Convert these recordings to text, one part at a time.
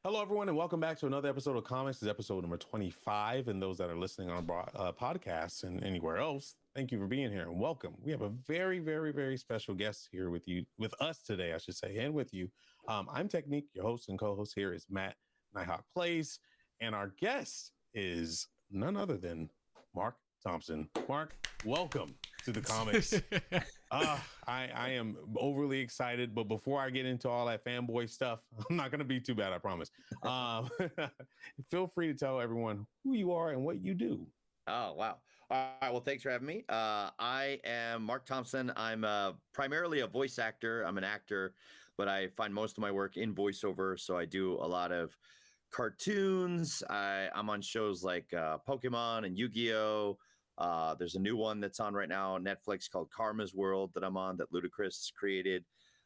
Hello, everyone, and welcome back to another episode of Comics. This is episode number 25. And those that are listening on podcasts and anywhere else, thank you for being here and welcome. We have a very, very, very special guest here with us today, I should say, and with you. I'm Technique, your host and co-host here is Matt Nighthawk Plays, and our guest is none other than Marc Thompson. Marc, welcome to the comics. I am overly excited, but before I get into all that fanboy stuff, I'm not going to be too bad, I promise. Feel free to tell everyone who you are and what you do. Oh, wow. All right. Well, thanks for having me. I am Marc Thompson. I'm primarily a voice actor. I'm an actor, but I find most of my work in voiceover. So I do a lot of cartoons. I'm on shows like Pokemon and Yu-Gi-Oh! There's a new one that's on right now on Netflix called Karma's World that I'm on that Ludacris created.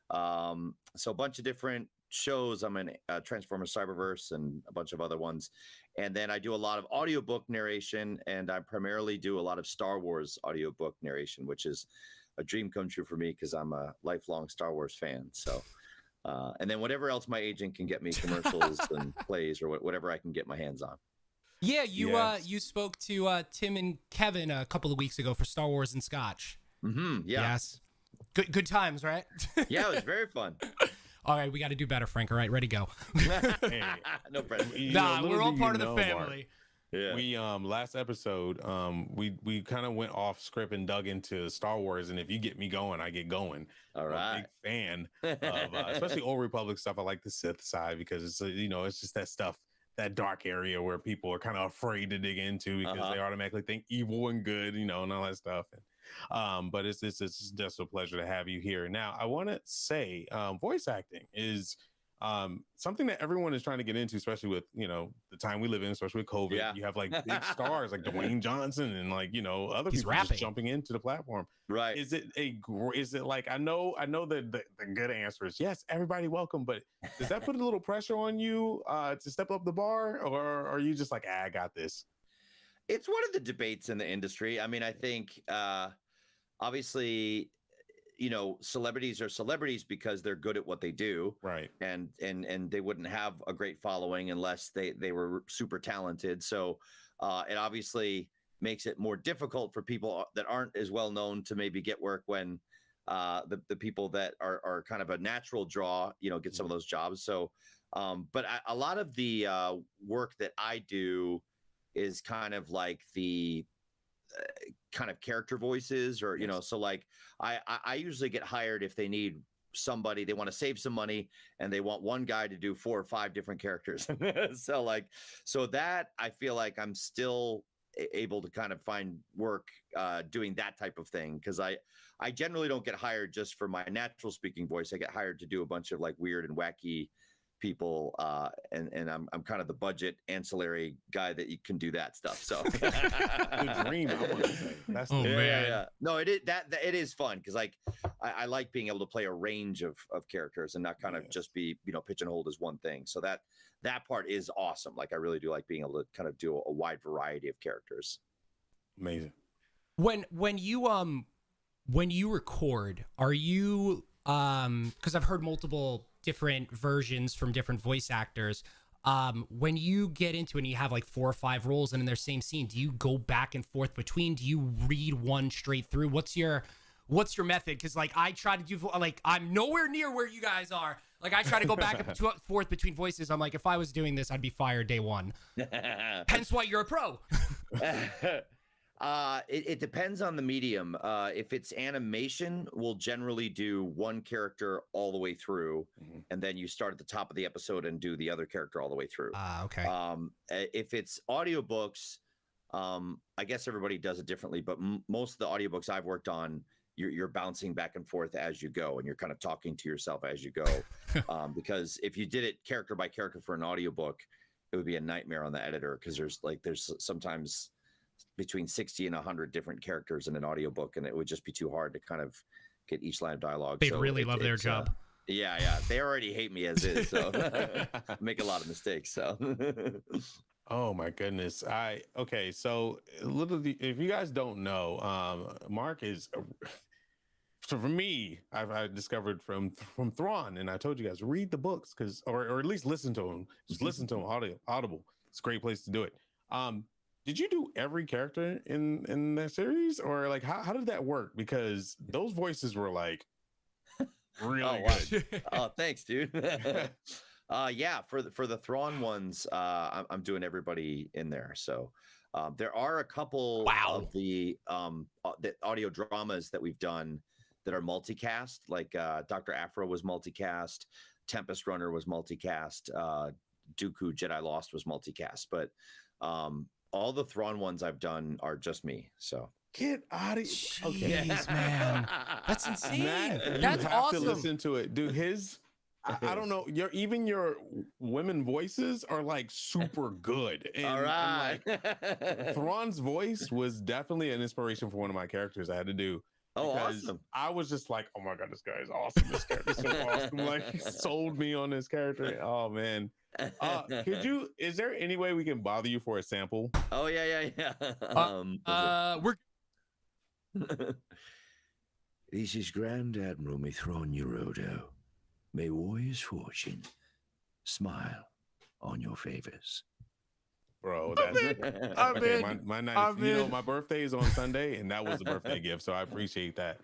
So a bunch of different shows. I'm in Transformers Cyberverse and a bunch of other ones. And then I do a lot of audiobook narration, and I primarily do a lot of Star Wars audiobook narration, which is a dream come true for me because I'm a lifelong Star Wars fan. So, and then whatever else my agent can get me, commercials and plays or whatever I can get my hands on. Yeah, you spoke to Tim and Kevin a couple of weeks ago for Star Wars and Scotch. Mm-hmm, yeah. Yes. Good times, right? Yeah, it was very fun. All right, we got to do better, Frank. All right, ready, go. Hey, no pressure. We're all part of the family. Marc, we last episode we kind of went off script and dug into Star Wars, and if you get me going, I get going. All right. I'm a big fan of especially Old Republic stuff. I like the Sith side because it's it's just that stuff, that dark area where people are kind of afraid to dig into because they automatically think evil and good, and all that stuff. And but it's just a pleasure to have you here. Now, I want to say voice acting is something that everyone is trying to get into, especially with the time we live in, especially with COVID. Yeah. You have like big stars like Dwayne Johnson and like other people just jumping into the platform. Right? Is it like I know the good answer is yes, everybody welcome, but does that put a little pressure on you to step up the bar, or are you just like I got this? It's one of the debates in the industry. I mean, I think obviously, celebrities are celebrities because they're good at what they do, right? And they wouldn't have a great following unless they were super talented. So it obviously makes it more difficult for people that aren't as well known to maybe get work when the people that are kind of a natural draw, get some of those jobs. So, but a lot of the work that I do is kind of like the kind of character voices, or so like I usually get hired if they need somebody, they want to save some money and they want one guy to do 4 or 5 different characters. so that I feel like I'm still able to kind of find work doing that type of thing, because I generally don't get hired just for my natural speaking voice. I get hired to do a bunch of like weird and wacky people, and I'm kind of the budget ancillary guy that you can do that stuff. So the dream, I want to say. That's yeah. No, it is fun because like I like being able to play a range of characters and not kind of just be pigeonholed as one thing. So that part is awesome. Like I really do like being able to kind of do a wide variety of characters. Amazing. When you record, are you because I've heard multiple different versions from different voice actors. When you get into it and you have like 4 or 5 roles and in their same scene, do you go back and forth between? Do you read one straight through? What's your method? Because like I try to do, like I'm nowhere near where you guys are. Like I try to go back and forth between voices. I'm like, if I was doing this, I'd be fired day one. Hence why you're a pro. It depends on the medium. If it's animation, we'll generally do one character all the way through, and then you start at the top of the episode and do the other character all the way through. Okay. If it's audiobooks, I guess everybody does it differently, but most of the audiobooks I've worked on, you're bouncing back and forth as you go, and you're kind of talking to yourself as you go. Because if you did it character by character for an audiobook, it would be a nightmare on the editor, because there's sometimes between 60 and 100 different characters in an audiobook, and it would just be too hard to kind of get each line of dialogue. They'd really love their job. Yeah. They already hate me as is, so make a lot of mistakes. So oh my goodness. So literally, if you guys don't know, Marc is so for me, I discovered from Thrawn, and I told you guys read the books or at least listen to them. Just listen to them audible. It's a great place to do it. Did you do every character in that series, or like how did that work? Because those voices were like really good. Oh, thanks, dude. Yeah, for the Thrawn ones, I'm doing everybody in there. So there are a couple of the audio dramas that we've done that are multicast, like Dr. Afro was multicast, Tempest Runner was multicast, Dooku Jedi Lost was multicast, but all the Thrawn ones I've done are just me. So get out of here. Jeez, man. That's insane. Matt, That's you have awesome. to listen to it, dude. I don't know. Your women voices are like super good. And all right. Like, Thrawn's voice was definitely an inspiration for one of my characters I had to do. Oh, awesome. I was just like, oh my God, this guy is awesome. This character is so awesome. Like, he sold me on this character. Oh man. Is there any way we can bother you for a sample? Oh yeah. We're This is Grand Admiral Mithron Eurodo. May warrior's fortune smile on your favors. Bro, that's I'm okay, in. my night is, my birthday is on Sunday, and that was a birthday gift, so I appreciate that.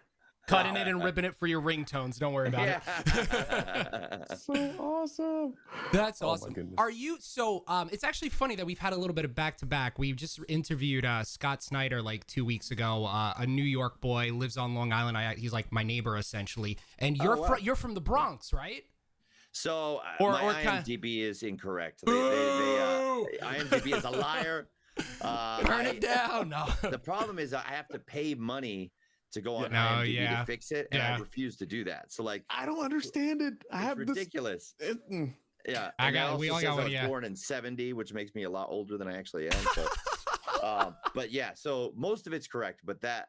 cutting it and ripping it for your ringtones. Don't worry about it. So awesome. That's Oh my awesome. goodness. Are you so it's actually funny that we've had a little bit of back to back. We just interviewed Scott Snyder like 2 weeks ago, a New York boy, lives on Long Island. He's like my neighbor essentially. And you're from the Bronx, right? So Or IMDb is incorrect. IMDb is a liar. Turn it down. No. The problem is I have to pay money to go on No, IMDb yeah. to fix it, and Yeah. I refuse to do that. So like, I don't understand it. I it's have ridiculous. This. Yeah, I and got- it we also all says got one, I was yeah. born in '70, which makes me a lot older than I actually am. So, but yeah, so most of it's correct, but that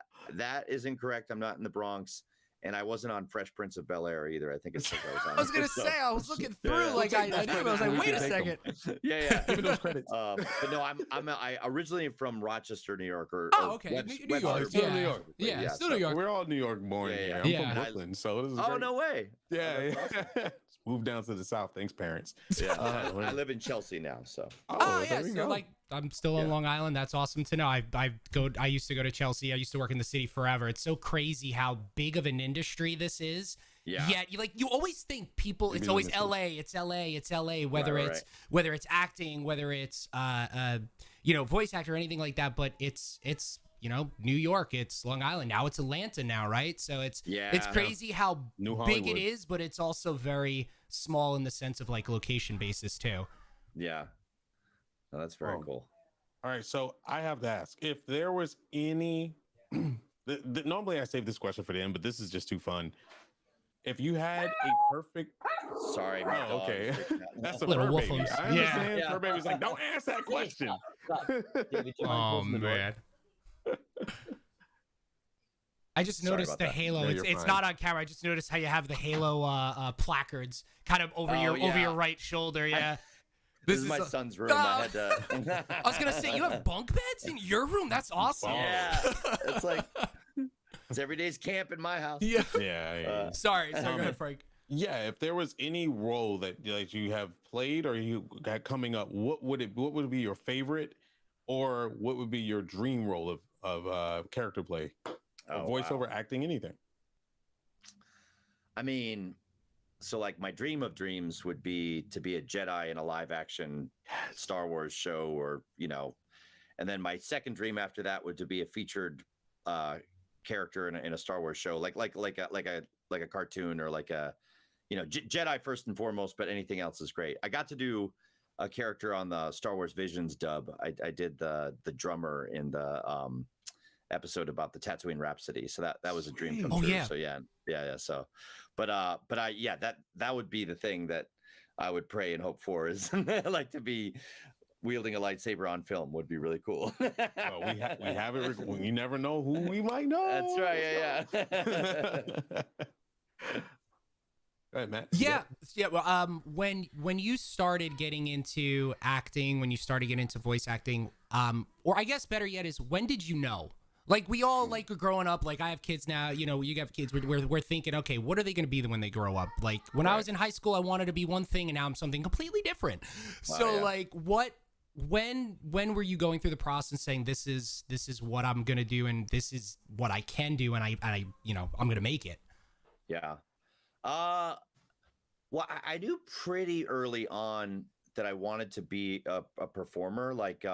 is incorrect. I'm not in the Bronx, and I wasn't on Fresh Prince of Bel-Air either. I think it's like I was on. I was gonna so- say, I was looking through, yeah. like I knew, I was like, We wait can a take second. yeah. Give me those credits. But no, I originally from Rochester, New York, or Okay, New York, Webster, still yeah. New York. Yeah, still so- New York. We're all New York born Yeah, here. yeah. I'm Yeah. from Brooklyn, so this is Oh great. no way! Yeah, that's yeah. Just moved down to the south. Thanks, parents. Yeah, well. I live in Chelsea now, so Oh yeah, there we so go. like I'm still on Yeah. Long Island. That's awesome to know. I used to go to Chelsea. I used to work in the city forever. It's so crazy how big of an industry this is. yeah. Yet you always think people, it's Maybe always limited. LA, it's LA, it's LA, whether Right, it's whether it's acting, whether it's voice actor or anything like that, but it's New York, it's Long Island, now it's Atlanta now, right? So it's Yeah. crazy how New big it Hollywood. is, but it's also very small in the sense of like location basis too. Yeah. Oh, that's very Oh. cool. All right, so I have to ask if there was any. Normally, I save this question for the end, but this is just too fun. If you had a perfect, Sorry. my oh, dog okay, is freaking out. that's a Little fur baby. woofums. I Yeah. understand. Yeah. Fur baby's like, don't ask that question. Oh man. I just Sorry noticed about the that. Halo. No, it's you're it's fine. not on camera. I just noticed how you have the Halo placards kind of over Oh, over yeah. your right shoulder. Yeah. This is my son's room. I had to. I was gonna say you have bunk beds in your room. That's awesome. Yeah. It's like it's every day's camp in my house. Yeah. Yeah. Sorry. Go ahead, Frank. Yeah, if there was any role that like you have played or you got coming up, what would be your favorite, or what would be your dream role of character play, Oh, voiceover, wow. acting, anything? I mean, so like my dream of dreams would be to be a Jedi in a live action Star Wars show, or and then my second dream after that would to be a featured character in a Star Wars show, like a cartoon, or like a Jedi first and foremost, but anything else is great. I got to do a character on the Star Wars Visions dub. I did the drummer in the episode about the Tatooine Rhapsody, so that was a dream come Oh, true. yeah. So yeah. So, but that would be the thing that I would pray and hope for, is like to be wielding a lightsaber on film would be really cool. Oh, we have it. You never know who we might know. That's right. Yeah. All right, Matt. Yeah. Well, when you started getting into acting, when you started getting into voice acting, or I guess better yet is when did you know? Like we all like growing up, like I have kids now, you know, you have kids, we're thinking, okay, what are they going to be when they grow up? Like when I was in high school, I wanted to be one thing and now I'm something completely different. So like when were you going through the process saying this is what I'm going to do and this is what I can do and I you know, I'm going to make it? Yeah. Well, I knew pretty early on that I wanted to be a performer. Like,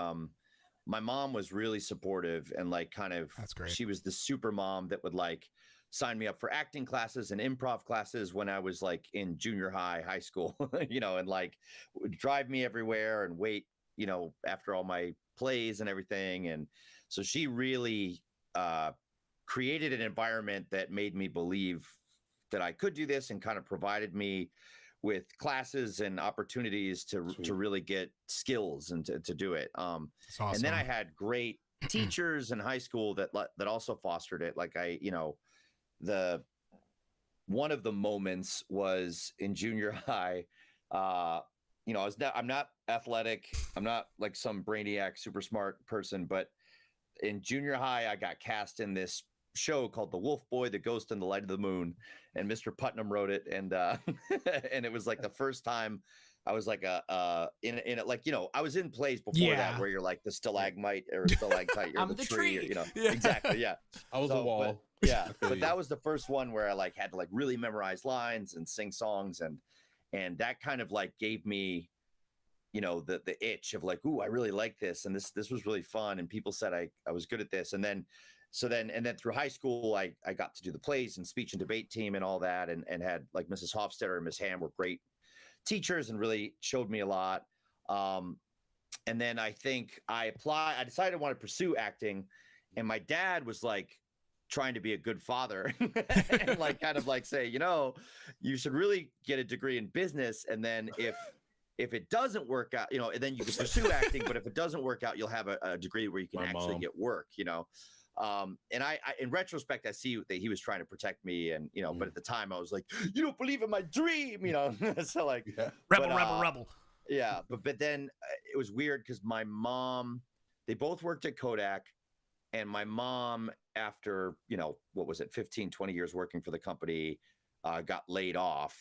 my mom was really supportive and like kind of, That's great. She was the super mom that would like sign me up for acting classes and improv classes when I was like in junior high school, you know, and like would drive me everywhere and wait, you know, after all my plays and everything. And so she really created an environment that made me believe that I could do this and kind of provided me with classes and opportunities to really get skills and to do it. Awesome. And then I had great teachers in high school that also fostered it. Like you know, one of the moments was in junior high. You know, I'm not athletic. I'm not like some brainiac, super smart person, but in junior high, I got cast in this show called The Wolf Boy, The Ghost and the Light of the Moon, and Mr. Putnam wrote it, and and it was like the first time I was like in it, like, you know, I was in plays before that where you're like the stalagmite or stalactite, you're I'm the tree, you know. Exactly, yeah. I was a wall. But that was the first one where I like had to like really memorize lines and sing songs, and that kind of like gave me, you know, the itch of like, ooh, I really like this, and this was really fun, and people said I was good at this, and then through high school, I got to do the plays and speech and debate team and all that, and had like Mrs. Hofstetter and Miss Ham were great teachers and really showed me a lot. And then I think I decided I wanted to pursue acting, and my dad was like trying to be a good father and like kind of like say, you know, you should really get a degree in business, and then if it doesn't work out, you know, and then you can pursue acting, but if it doesn't work out, you'll have a degree where you can actually get work, you know. And I, in retrospect, I see that he was trying to protect me, and you know, but at the time I was like, you don't believe in my dream, you know. So like, rebel. Yeah, but then it was weird because my mom, they both worked at Kodak, and my mom, after, you know, what was it, 15, 20 years working for the company, got laid off.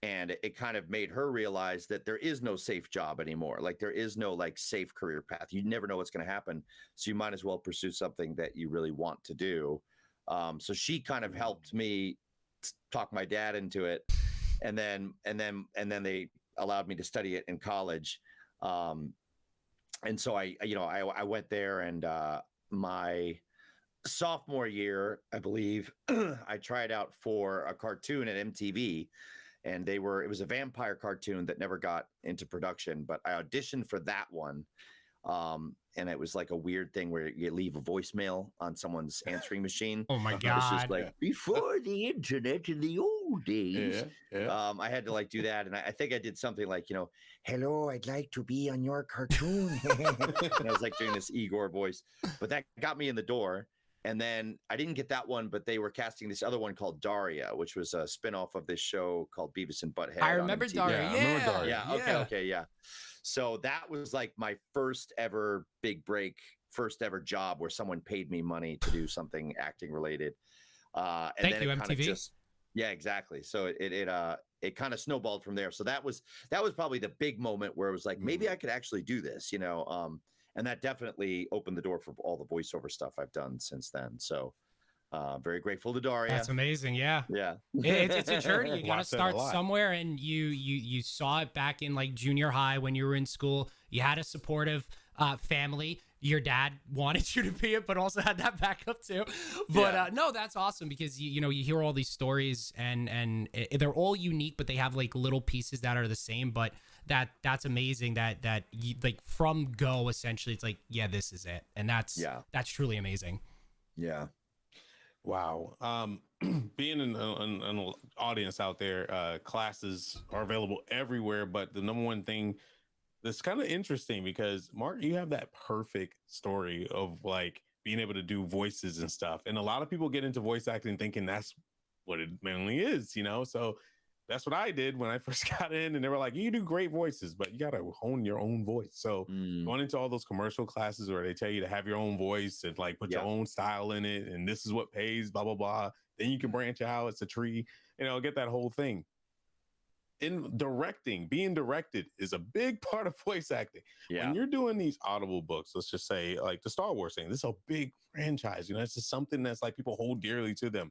And it kind of made her realize that there is no safe job anymore. Like there is no like safe career path. You never know what's going to happen. So you might as well pursue something that you really want to do. So she kind of helped me talk my dad into it. And then they allowed me to study it in college. And so I went there, and my sophomore year, I believe, I tried out for a cartoon at MTV. And it was a vampire cartoon that never got into production, but I auditioned for that one. And it was like a weird thing where you leave a voicemail on someone's answering machine. Oh my God. It's just like, before the internet in the old days. I had to like do that. And I think I did something like, you know, hello, I'd like to be on your cartoon. And I was like doing this Igor voice, but that got me in the door. And then I didn't get that one, but they were casting this other one called Daria, which was a spinoff of this show called Beavis and Butthead. I remember Daria. Yeah, I remember Daria. Yeah. Okay. Yeah. So that was like my first ever big break, first ever job where someone paid me money to do something acting related. And Thank then you, it kind of MTV. yeah, exactly. So it kind of snowballed from there. So that was probably the big moment where it was like, maybe I could actually do this, you know. And that definitely opened the door for all the voiceover stuff I've done since then. So very grateful to Daria. That's amazing. Yeah. Yeah. It's a journey. You got to Lots and start a lot. somewhere, and you saw it back in like junior high when you were in school. You had a supportive family. Your dad wanted you to be it, but also had that backup too. But no, that's awesome because you know, you hear all these stories and they're all unique, but they have like little pieces that are the same. But that's amazing that you, like from go, essentially, it's like, yeah, this is it, and that's truly amazing. Yeah. Wow. Being an audience out there, classes are available everywhere, but the number one thing that's kind of interesting because Marc, you have that perfect story of like being able to do voices and stuff. And a lot of people get into voice acting thinking that's what it mainly is, you know? So That's what I did when I first got in, and they were like, "You do great voices, but you got to hone your own voice." So going into all those commercial classes where they tell you to have your own voice and like put your own style in it, and this is what pays, blah blah blah. Then you can branch out. It's a tree, get that whole thing. In directing, being directed is a big part of voice acting. When you're doing these Audible books, let's just say like the Star Wars thing, this is a big franchise. It's just something that's like people hold dearly to them.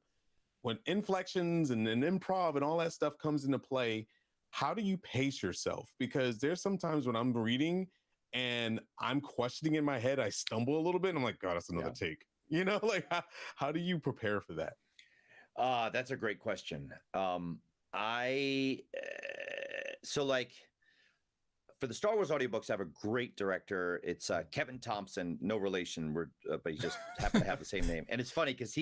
When inflections and improv and all that stuff comes into play, how do you pace yourself? Because there's sometimes when I'm reading and I'm questioning in my head, I stumble a little bit and I'm like, God, that's another take. Like how do you prepare for that? That's a great question. So like for the Star Wars audiobooks, I have a great director. It's Kevin Thompson, no relation, but he just happened to have the same name. And it's funny because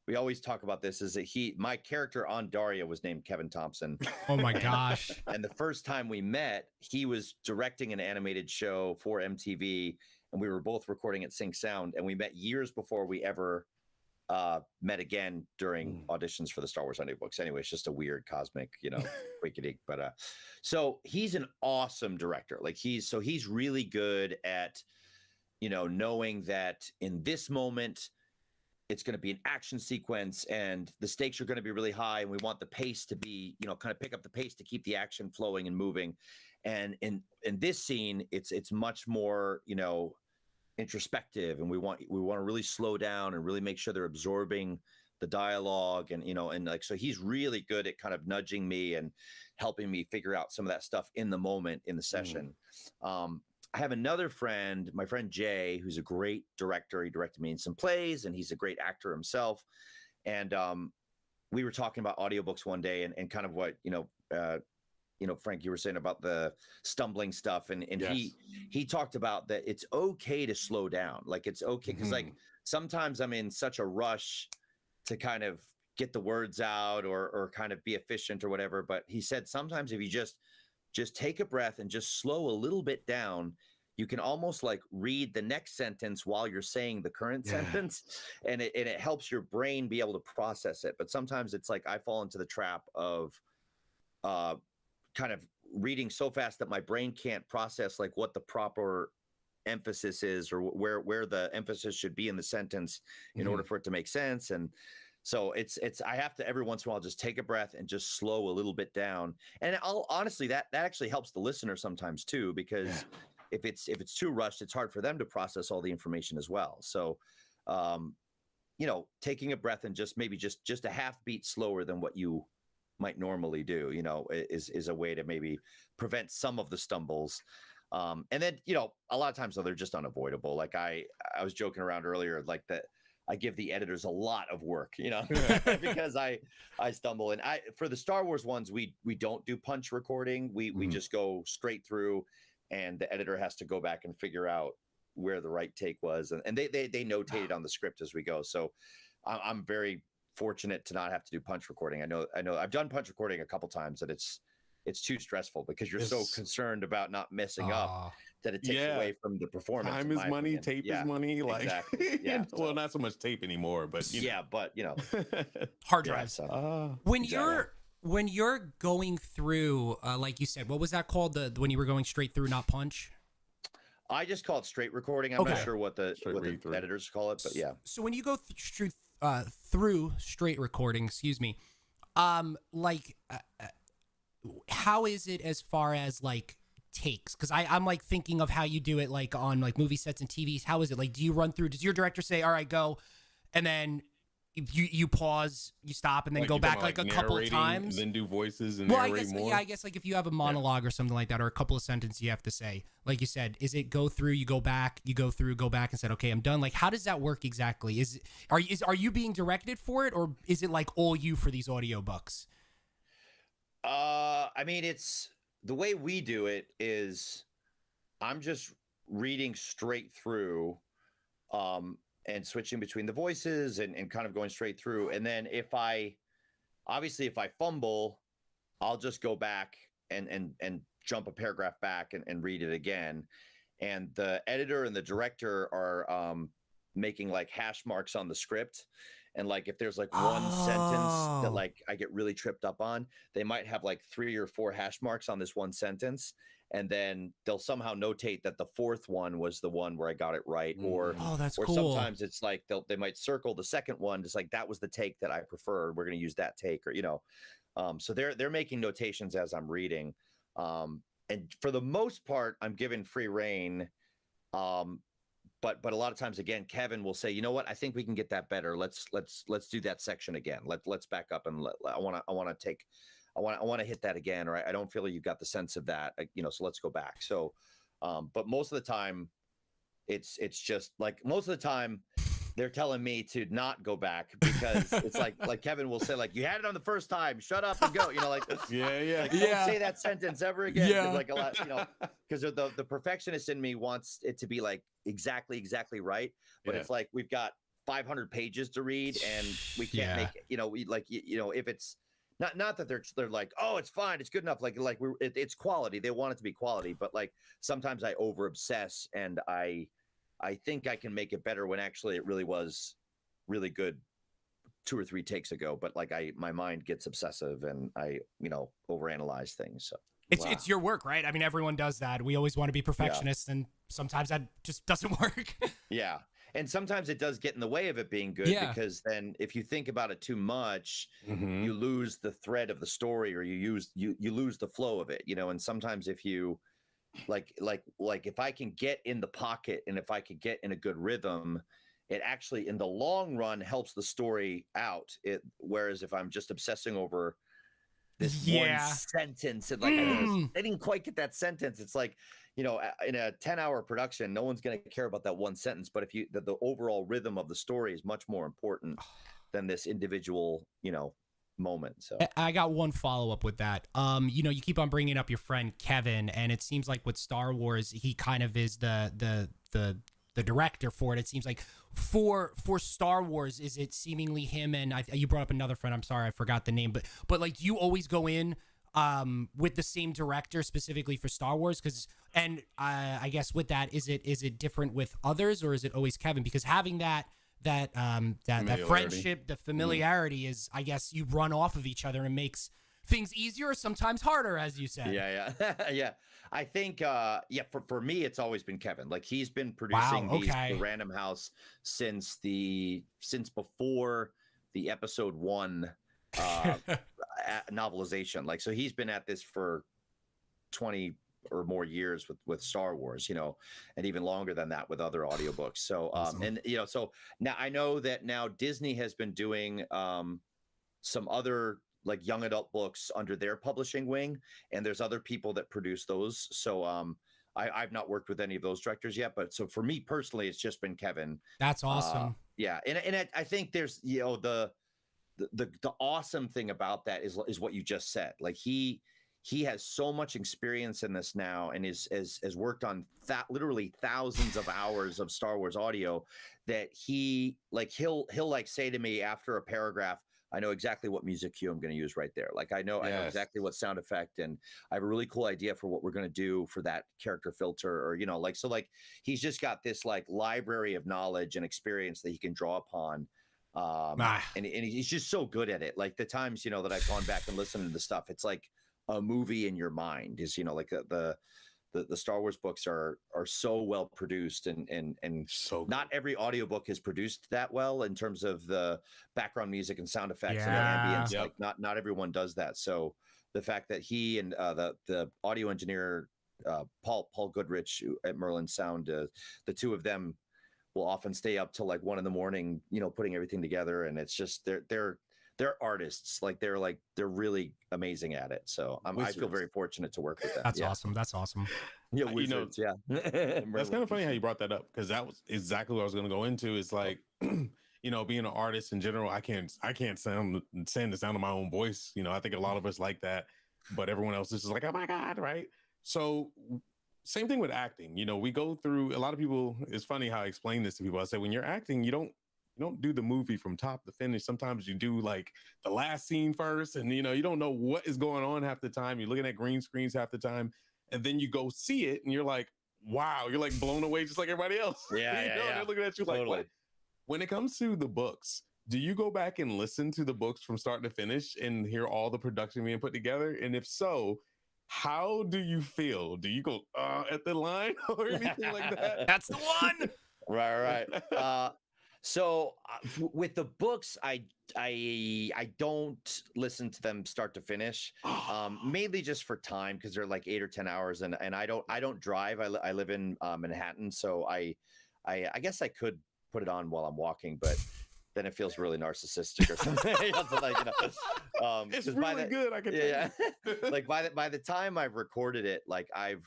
we always talk about this, is that my character on Daria was named Kevin Thompson. Oh my gosh. And the first time we met, he was directing an animated show for MTV, and we were both recording at Sync Sound, and we met years before we ever met again during auditions for the Star Wars audiobooks. Anyway, it's just a weird cosmic, wickedy. But so he's an awesome director. Like he's really good at, knowing that in this moment, it's going to be an action sequence and the stakes are going to be really high. And we want the pace to be, kind of pick up the pace to keep the action flowing and moving. And in this scene, it's much more, introspective. And we want to really slow down and really make sure they're absorbing the dialogue and, and like, so he's really good at kind of nudging me and helping me figure out some of that stuff in the moment in the session. I have another friend, my friend Jay, who's a great director. He directed me in some plays and he's a great actor himself. And we were talking about audiobooks one day and kind of what, Frank, you were saying about the stumbling stuff. And yes. he talked about that it's okay to slow down. Like it's okay. Cause like sometimes I'm in such a rush to kind of get the words out or kind of be efficient or whatever. But he said, sometimes if you just take a breath and just slow a little bit down, you can almost like read the next sentence while you're saying the current sentence, and it helps your brain be able to process it. But sometimes it's like I fall into the trap of kind of reading so fast that my brain can't process like what the proper emphasis is or where the emphasis should be in the sentence in order for it to make sense. And so it's I have to every once in a while just take a breath and just slow a little bit down. And honestly, that actually helps the listener sometimes too, because if it's too rushed, it's hard for them to process all the information as well. So, taking a breath and just maybe just a half beat slower than what you might normally do, is a way to maybe prevent some of the stumbles. And then, a lot of times though, they're just unavoidable. Like I was joking around earlier, like that. I give the editors a lot of work, because I stumble. And for the Star Wars ones, we don't do punch recording. We just go straight through, and the editor has to go back and figure out where the right take was. And they notate it on the script as we go. So I'm very fortunate to not have to do punch recording. I know I've done punch recording a couple times, and it's too stressful because you're so concerned about not messing up that it takes away from the performance. Time is money, tape is money. Like, exactly. Well, not so much tape anymore, but hard drives. When you're going through, like you said, what was that called? When you were going straight through, not punch. I just call it straight recording. I'm not sure what the editors call it, but yeah. So when you go through straight recording, excuse me, how is it as far as like takes? Because I'm like thinking of how you do it like on like movie sets and TVs. How is it? Like, do you run through? Does your director say, "All right, go," and then you pause, you stop, and then go back like a couple of times, then do voices and narrate more? I guess like if you have a monologue or something like that, or a couple of sentences you have to say, like you said, is it go through, you go back, you go through, go back, and said, "Okay, I'm done." Like, how does that work exactly? Are you being directed for it, or is it like all you for these audiobooks? I mean, it's the way we do it is I'm just reading straight through, and switching between the voices and kind of going straight through. And then if I fumble, I'll just go back and jump a paragraph back and read it again. And the editor and the director are, making like hash marks on the script. And like, if there's like one sentence that like I get really tripped up on, they might have like 3 or 4 hash marks on this one sentence. And then they'll somehow notate that the 4th one was the one where I got it right. Or, that's or cool. sometimes it's like they might circle the second one. It's like, that was the take that I prefer. We're going to use that take, or, you know, so they're making notations as I'm reading. And for the most part, I'm given free reign. But a lot of times, again, Kevin will say, you know what, I think we can get that better. Let's do that section again. Let's back up, and I want to hit that again, or I don't feel like you've got the sense of that, you know, so let's go back. So, but most of the time, it's just like, most of the time they're telling me to not go back, because it's like Kevin will say, like, you had it on the first time, shut up and go, you know, like, yeah. Don't say that sentence ever again. Yeah. Like, a lot, you know, because the perfectionist in me wants it to be like exactly right. But it's like, we've got 500 pages to read, and we can't make it, you know, if it's not that they're like, oh, it's fine, it's good enough. It's quality. They want it to be quality, but like, sometimes I over obsess, and I think I can make it better when actually it really was really good 2 or 3 takes ago. But like, my mind gets obsessive, and I, you know, overanalyze things. So it's your work, right? I mean, everyone does that. We always want to be perfectionists, and sometimes that just doesn't work. Yeah. And sometimes it does get in the way of it being good, because then if you think about it too much, you lose the thread of the story, or you lose the flow of it, you know. And sometimes if you like if I can get in the pocket, and if I could get in a good rhythm, it actually in the long run helps the story out. Whereas if I'm just obsessing over this one sentence, and like I didn't quite get that sentence, it's like, you know, in a 10-hour production, no one's going to care about that one sentence. But if the overall rhythm of the story is much more important than this individual, you know, moment. So I got one follow-up with that. You know, you keep on bringing up your friend Kevin, and it seems like with Star Wars, he kind of is the director for it. It seems like for Star Wars, is it seemingly him? And you brought up another friend, I'm sorry, I forgot the name, but like, do you always go in with the same director specifically for Star Wars? And I guess with that, is it different with others, or is it always Kevin? Because having that friendship, the familiarity is, I guess, you run off of each other, and makes things easier, sometimes harder, as you said. Yeah. Yeah. I think, for me, it's always been Kevin. Like, he's been producing these for Random House since before the episode 1 novelization. Like, so he's been at this for 20 or more years with Star Wars, you know, and even longer than that with other audiobooks. So, awesome. And, you know, so now I know that now Disney has been doing some other like young adult books under their publishing wing, and there's other people that produce those. So, I've not worked with any of those directors yet, but so for me personally, it's just been Kevin. That's awesome. Yeah. And I think there's, you know, the awesome thing about that is what you just said. Like, he has so much experience in this now, and has worked on literally thousands of hours of Star Wars audio, that he'll like say to me after a paragraph, I know exactly what music cue I'm going to use right there. Like, I know exactly what sound effect, and I have a really cool idea for what we're going to do for that character filter, or, you know, like, so like, he's just got this like library of knowledge and experience that he can draw upon. And he's just so good at it. Like, the times, you know, that I've gone back and listened to the stuff, it's like a movie in your mind. Is, you know, like the Star Wars books are so well produced, and so good. Not every audiobook is produced that well in terms of the background music and sound effects and the ambience. Like, not everyone does that. So the fact that he and the audio engineer Paul Goodrich at Merlin Sound, the two of them will often stay up till like 1 a.m, you know, putting everything together. And it's just they're artists. Like, they're really amazing at it. So I feel very fortunate to work with them. That's awesome. That's awesome. Yeah, wizards, you know, that's kind of funny how you brought that up, because that was exactly what I was going to go into. Is like, you know, being an artist in general, I can't stand the sound of my own voice. You know, I think a lot of us like that, but everyone else is just like, oh my God, right? So same thing with acting. You know, we go through, a lot of people, it's funny how I explain this to people. I say, when you're acting, you don't do the movie from top to finish. Sometimes you do like the last scene first, and, you know, you don't know what is going on half the time. You're looking at green screens half the time, and then you go see it, and you're like, wow, you're like blown away just like everybody else. Yeah, They're looking at you like, what? When it comes to the books, do you go back and listen to the books from start to finish and hear all the production being put together? And if so, how do you feel? Do you go at the line or anything like that? That's the one. Right. So with the books, I don't listen to them start to finish, mainly just for time, because they're like 8 or 10 hours, and I don't drive. I live in Manhattan, so I guess I could put it on while I'm walking, but then it feels really narcissistic or something. It's really good. I can tell you. Like by the time I've recorded it, like I've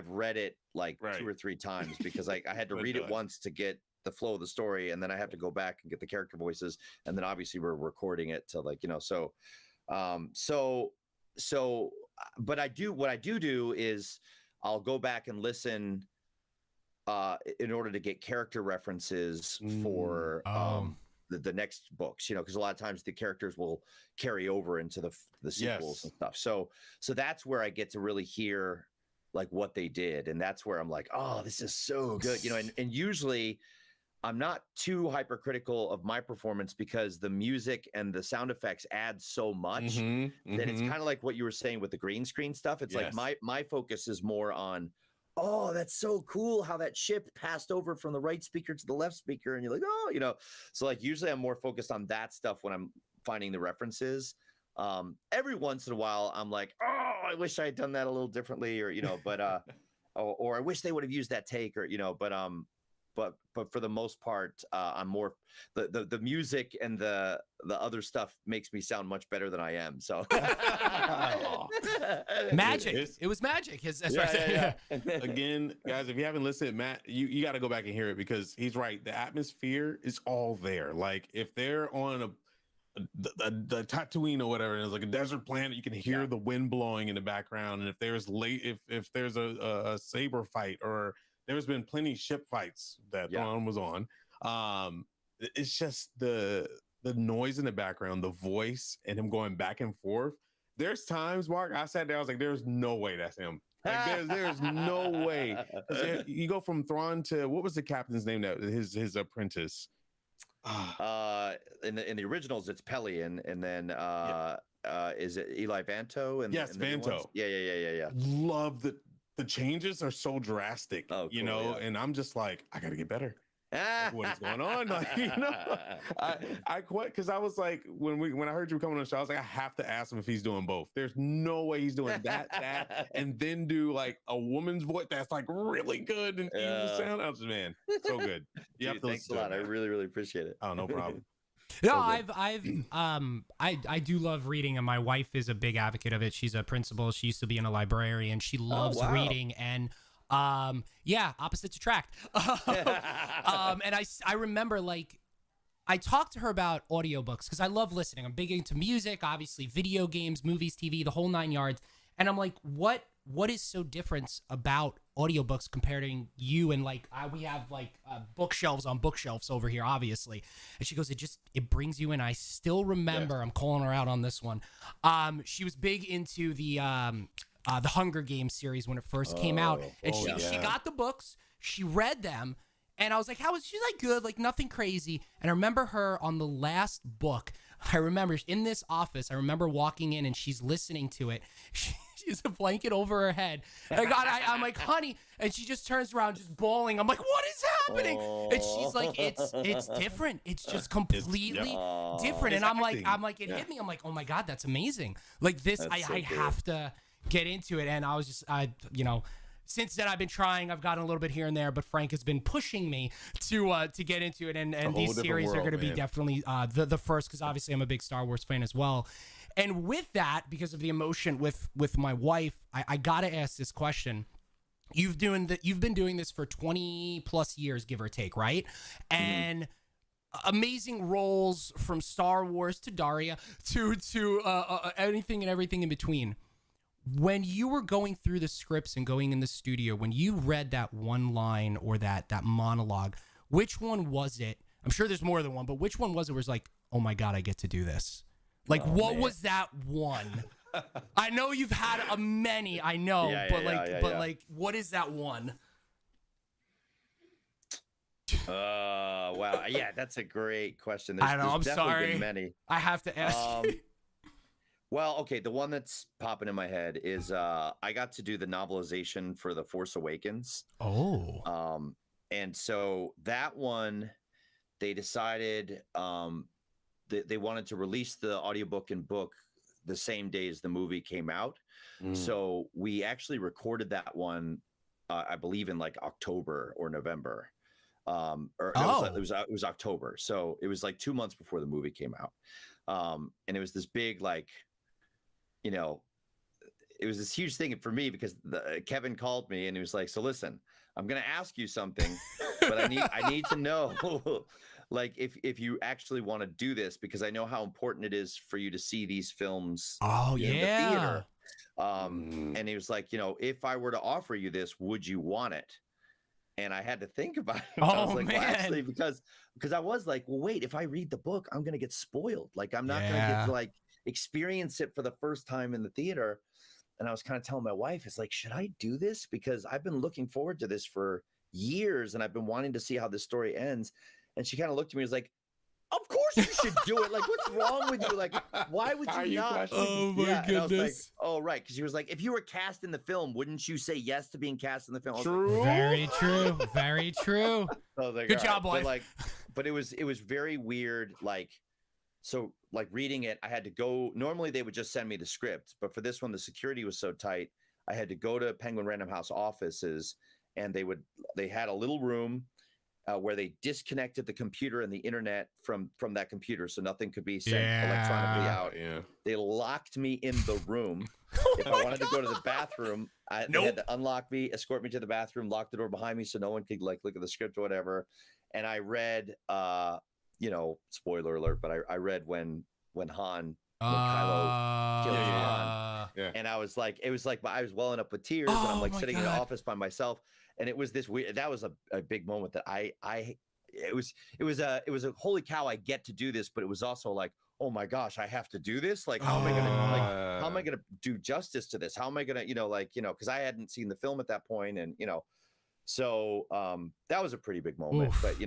read it like 2 or 3 times, because like I had to read it once to get the flow of the story, and then I have to go back and get the character voices, and then obviously we're recording it to like, but what I do is I'll go back and listen in order to get character references for the next books, because a lot of times the characters will carry over into the sequels and stuff. So that's where I get to really hear like what they did, and that's where I'm like, oh, this is so good, and usually I'm not too hypercritical of my performance, because the music and the sound effects add so much that it's kind of like what you were saying with the green screen stuff. It's like my focus is more on, oh, that's so cool how that ship passed over from the right speaker to the left speaker, and you're like, oh, so like usually I'm more focused on that stuff when I'm finding the references. Every once in a while I'm like, oh, I wish I had done that a little differently, or but or I wish they would have used that take, or but for the most part, I'm more the music and the other stuff makes me sound much better than I am. So magic. It was magic. Again, guys, if you haven't listened, Matt, you got to go back and hear it, because he's right. The atmosphere is all there. Like if they're on the Tatooine or whatever, and it's like a desert planet, you can hear the wind blowing in the background. And if there's if there's a saber fight, or there's been plenty ship fights that Thrawn was on. It's just the noise in the background, the voice, and him going back and forth. There's times, Mark, I sat there, I was like, there's no way that's him. Like there's no way. You go from Thrawn to, what was the captain's name? That his apprentice. In the originals, it's Pelion, and then is it Eli Vanto? And yes, Vanto. Yeah. Love the changes are so drastic, and I'm just like, I gotta get better. What is going on? Like, I quit, because I was like, when I heard you coming on the show, I was like, I have to ask him if he's doing both. There's no way he's doing that, and then do like a woman's voice that's like really good and evil sound. I was just, man, so good. You have to thanks a lot. I really, really appreciate it. Oh, no problem. No, I do love reading, and my wife is a big advocate of it. She's a principal. She used to be in a librarian. She loves reading, and opposites attract. And I remember, like, I talked to her about audiobooks because I love listening. I'm big into music, obviously video games, movies, TV, the whole 9 yards. And I'm like, what is so different about audiobooks comparing you and like we have like bookshelves on bookshelves over here, obviously. And she goes, it brings you in. I still remember, I'm calling her out on this one. She was big into the Hunger Games series when it first came out, and she got the books, she read them, and I was like, she's like, good, like nothing crazy. And I remember her on the last book. I remember in this office, I remember walking in and she's listening to it. She's a blanket over her head. And I'm like, honey, and she just turns around just bawling. I'm like, what is happening? And she's like, it's different. It's just completely different. And I'm like, it hit me. I'm like, oh my God, that's amazing. Like this, I have to get into it. And I was just, since then I've been trying. I've gotten a little bit here and there, but Frank has been pushing me to get into it. And these series are going to be definitely the first, because obviously I'm a big Star Wars fan as well. And with that, because of the emotion with my wife, I got to ask this question. You've been doing this for 20 plus years, give or take, right? And amazing roles from Star Wars to Daria to anything and everything in between. When you were going through the scripts and going in the studio, when you read that one line or that monologue, which one was it? I'm sure there's more than one, but which one was it? Was like, oh my God, I get to do this. Like, what was that one? I know you've had a many, I know, but what is that one? Wow. Yeah, that's a great question. I know. There's I'm definitely sorry. been many. I have to ask. Well, okay. The one that's popping in my head is I got to do the novelization for The Force Awakens. Oh. And so that one, they decided that they wanted to release the audiobook and book the same day as the movie came out. So we actually recorded that one, I believe, in like October or November. It was October. So it was like 2 months before the movie came out. And it was this big, like, you know, it was this huge thing for me because Kevin called me and he was like, so listen, I'm going to ask you something, but I need to know like if you actually want to do this, because I know how important it is for you to see these films in the theater. And he was like, you know, if I were to offer you this, would you want it? And I had to think about it. I was like, well, actually, because I was like, well, wait, if I read the book, I'm going to get spoiled. Like, I'm not going to get to like experience it for the first time in the theater. And I was kind of telling my wife, it's like, should I do this? Because I've been looking forward to this for years and I've been wanting to see how this story ends. And she kind of looked at me and was like, of course you should do it. Like, what's wrong with you? Like, why would you not? Oh my goodness. And I was like, oh, right. Because she was like, if you were cast in the film, wouldn't you say yes to being cast in the film? True. Like, Very true. Very true. like, Good job, wife. But it was very weird. Like, so like reading it, I had to go. Normally they would just send me the script, but for this one, the security was so tight. I had to go to Penguin Random House offices, and they had a little room where they disconnected the computer and the internet from that computer, so nothing could be sent electronically out. Yeah. They locked me in the room. If I wanted to go to the bathroom, they had to unlock me, escort me to the bathroom, lock the door behind me so no one could like look at the script or whatever. And I read, you know, spoiler alert, but I read when Han, when Kylo kills Han. Yeah. And I was like, I was welling up with tears, and I'm like sitting in the office by myself. And it was this weird, that was a big moment that it was a holy cow, I get to do this, but it was also like, oh my gosh, I have to do this. Like, how am I going to do justice to this? How am I going to, cause I hadn't seen the film at that point. And, so that was a pretty big moment. Oof.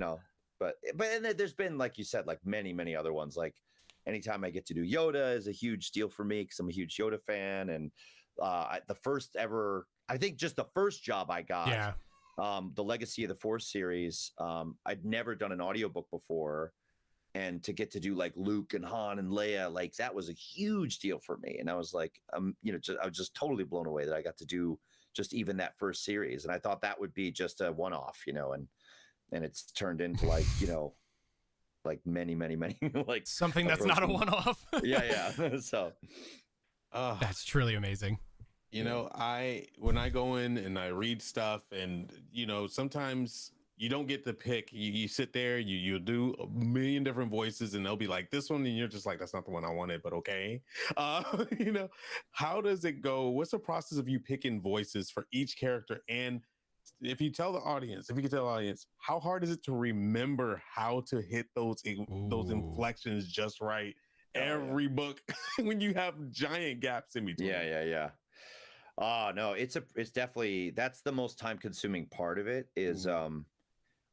But and there's been, like you said, like many, many other ones. Like anytime I get to do Yoda is a huge deal for me, cause I'm a huge Yoda fan. And the first ever, I think just the first job I got, the Legacy of the Force series, I'd never done an audiobook before. And to get to do like Luke and Han and Leia, like that was a huge deal for me. And I was like, I was just totally blown away that I got to do just even that first series. And I thought that would be just a one-off, and it's turned into like, like many, many, many, like something that's not a one-off. Yeah. So that's truly amazing. When I go in and I read stuff and, sometimes you don't get to pick, you sit there, you'll do a million different voices and they'll be like this one. And you're just like, that's not the one I wanted, but okay. How does it go? What's the process of you picking voices for each character? And if you tell the audience, how hard is it to remember how to hit those inflections just right? Every book when you have giant gaps in between. Yeah. No, it's definitely, that's the most time consuming part of it is,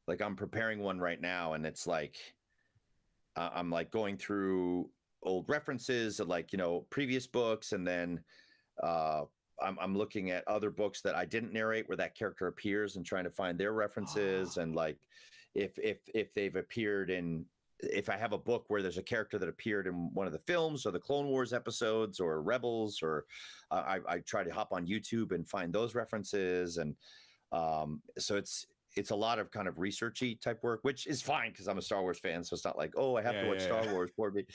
like I'm preparing one right now and it's like, I'm like going through old references of like, previous books. And then, I'm looking at other books that I didn't narrate where that character appears and trying to find their references. And like, if they've appeared in, if I have a book where there's a character that appeared in one of the films or the Clone Wars episodes or Rebels, or I try to hop on YouTube and find those references. And so it's a lot of kind of researchy type work, which is fine because I'm a Star Wars fan. So it's not like, oh, I have to watch Star Wars for me.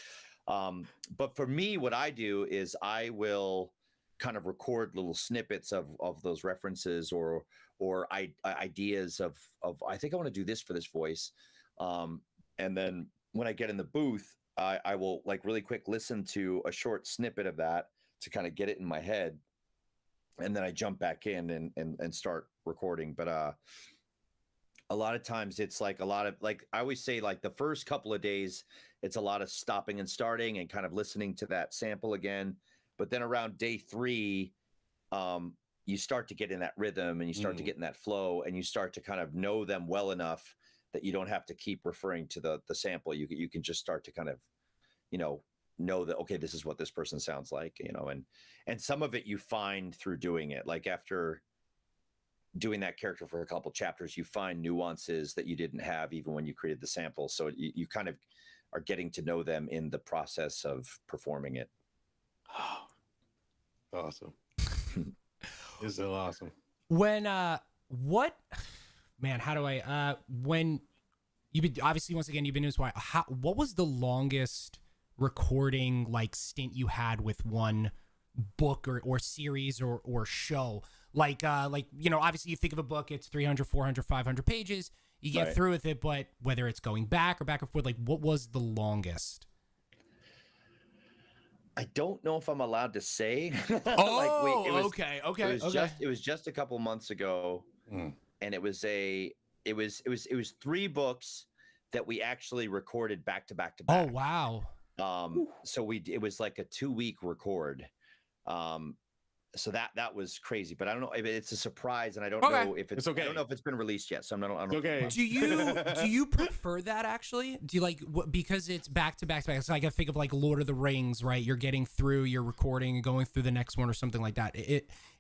But for me, what I do is I will kind of record little snippets of those references or ideas of I think I want to do this for this voice. And then when I get in the booth, I will like really quick listen to a short snippet of that to kind of get it in my head. And then I jump back in and start recording. But a lot of times it's like a lot of, like I always say, like the first couple of days, it's a lot of stopping and starting and kind of listening to that sample again. But then around day 3, you start to get in that rhythm and you start to get in that flow and you start to kind of know them well enough that you don't have to keep referring to the sample. You can just start to kind of, know that, okay, this is what this person sounds like, and some of it you find through doing it. Like after doing that character for a couple chapters, you find nuances that you didn't have even when you created the sample. So you kind of are getting to know them in the process of performing it. Awesome. It's so awesome. When what man, how do I when you've been, obviously once again you've been doing this while, what was the longest recording like stint you had with one book or series or show? Like obviously you think of a book, it's 300, 400, 500 pages, you get Right. through with it, but whether it's going back or back and forth, like what was the longest? I don't know if I'm allowed to say. Oh, it was, okay. It was just a couple months ago, Mm. and it was 3 books that we actually recorded back to back to Oh, back. wow. So it was like a 2-week record. So that was crazy, but I don't know. It's a surprise, and I don't Okay. know if It's okay. I don't know if it's been released yet. So I don't. It's okay. Do you prefer that actually? Do you like because it's back to back to back? It's like I think of like Lord of the Rings, right? You're getting through, you're recording and going through the next one or something like that.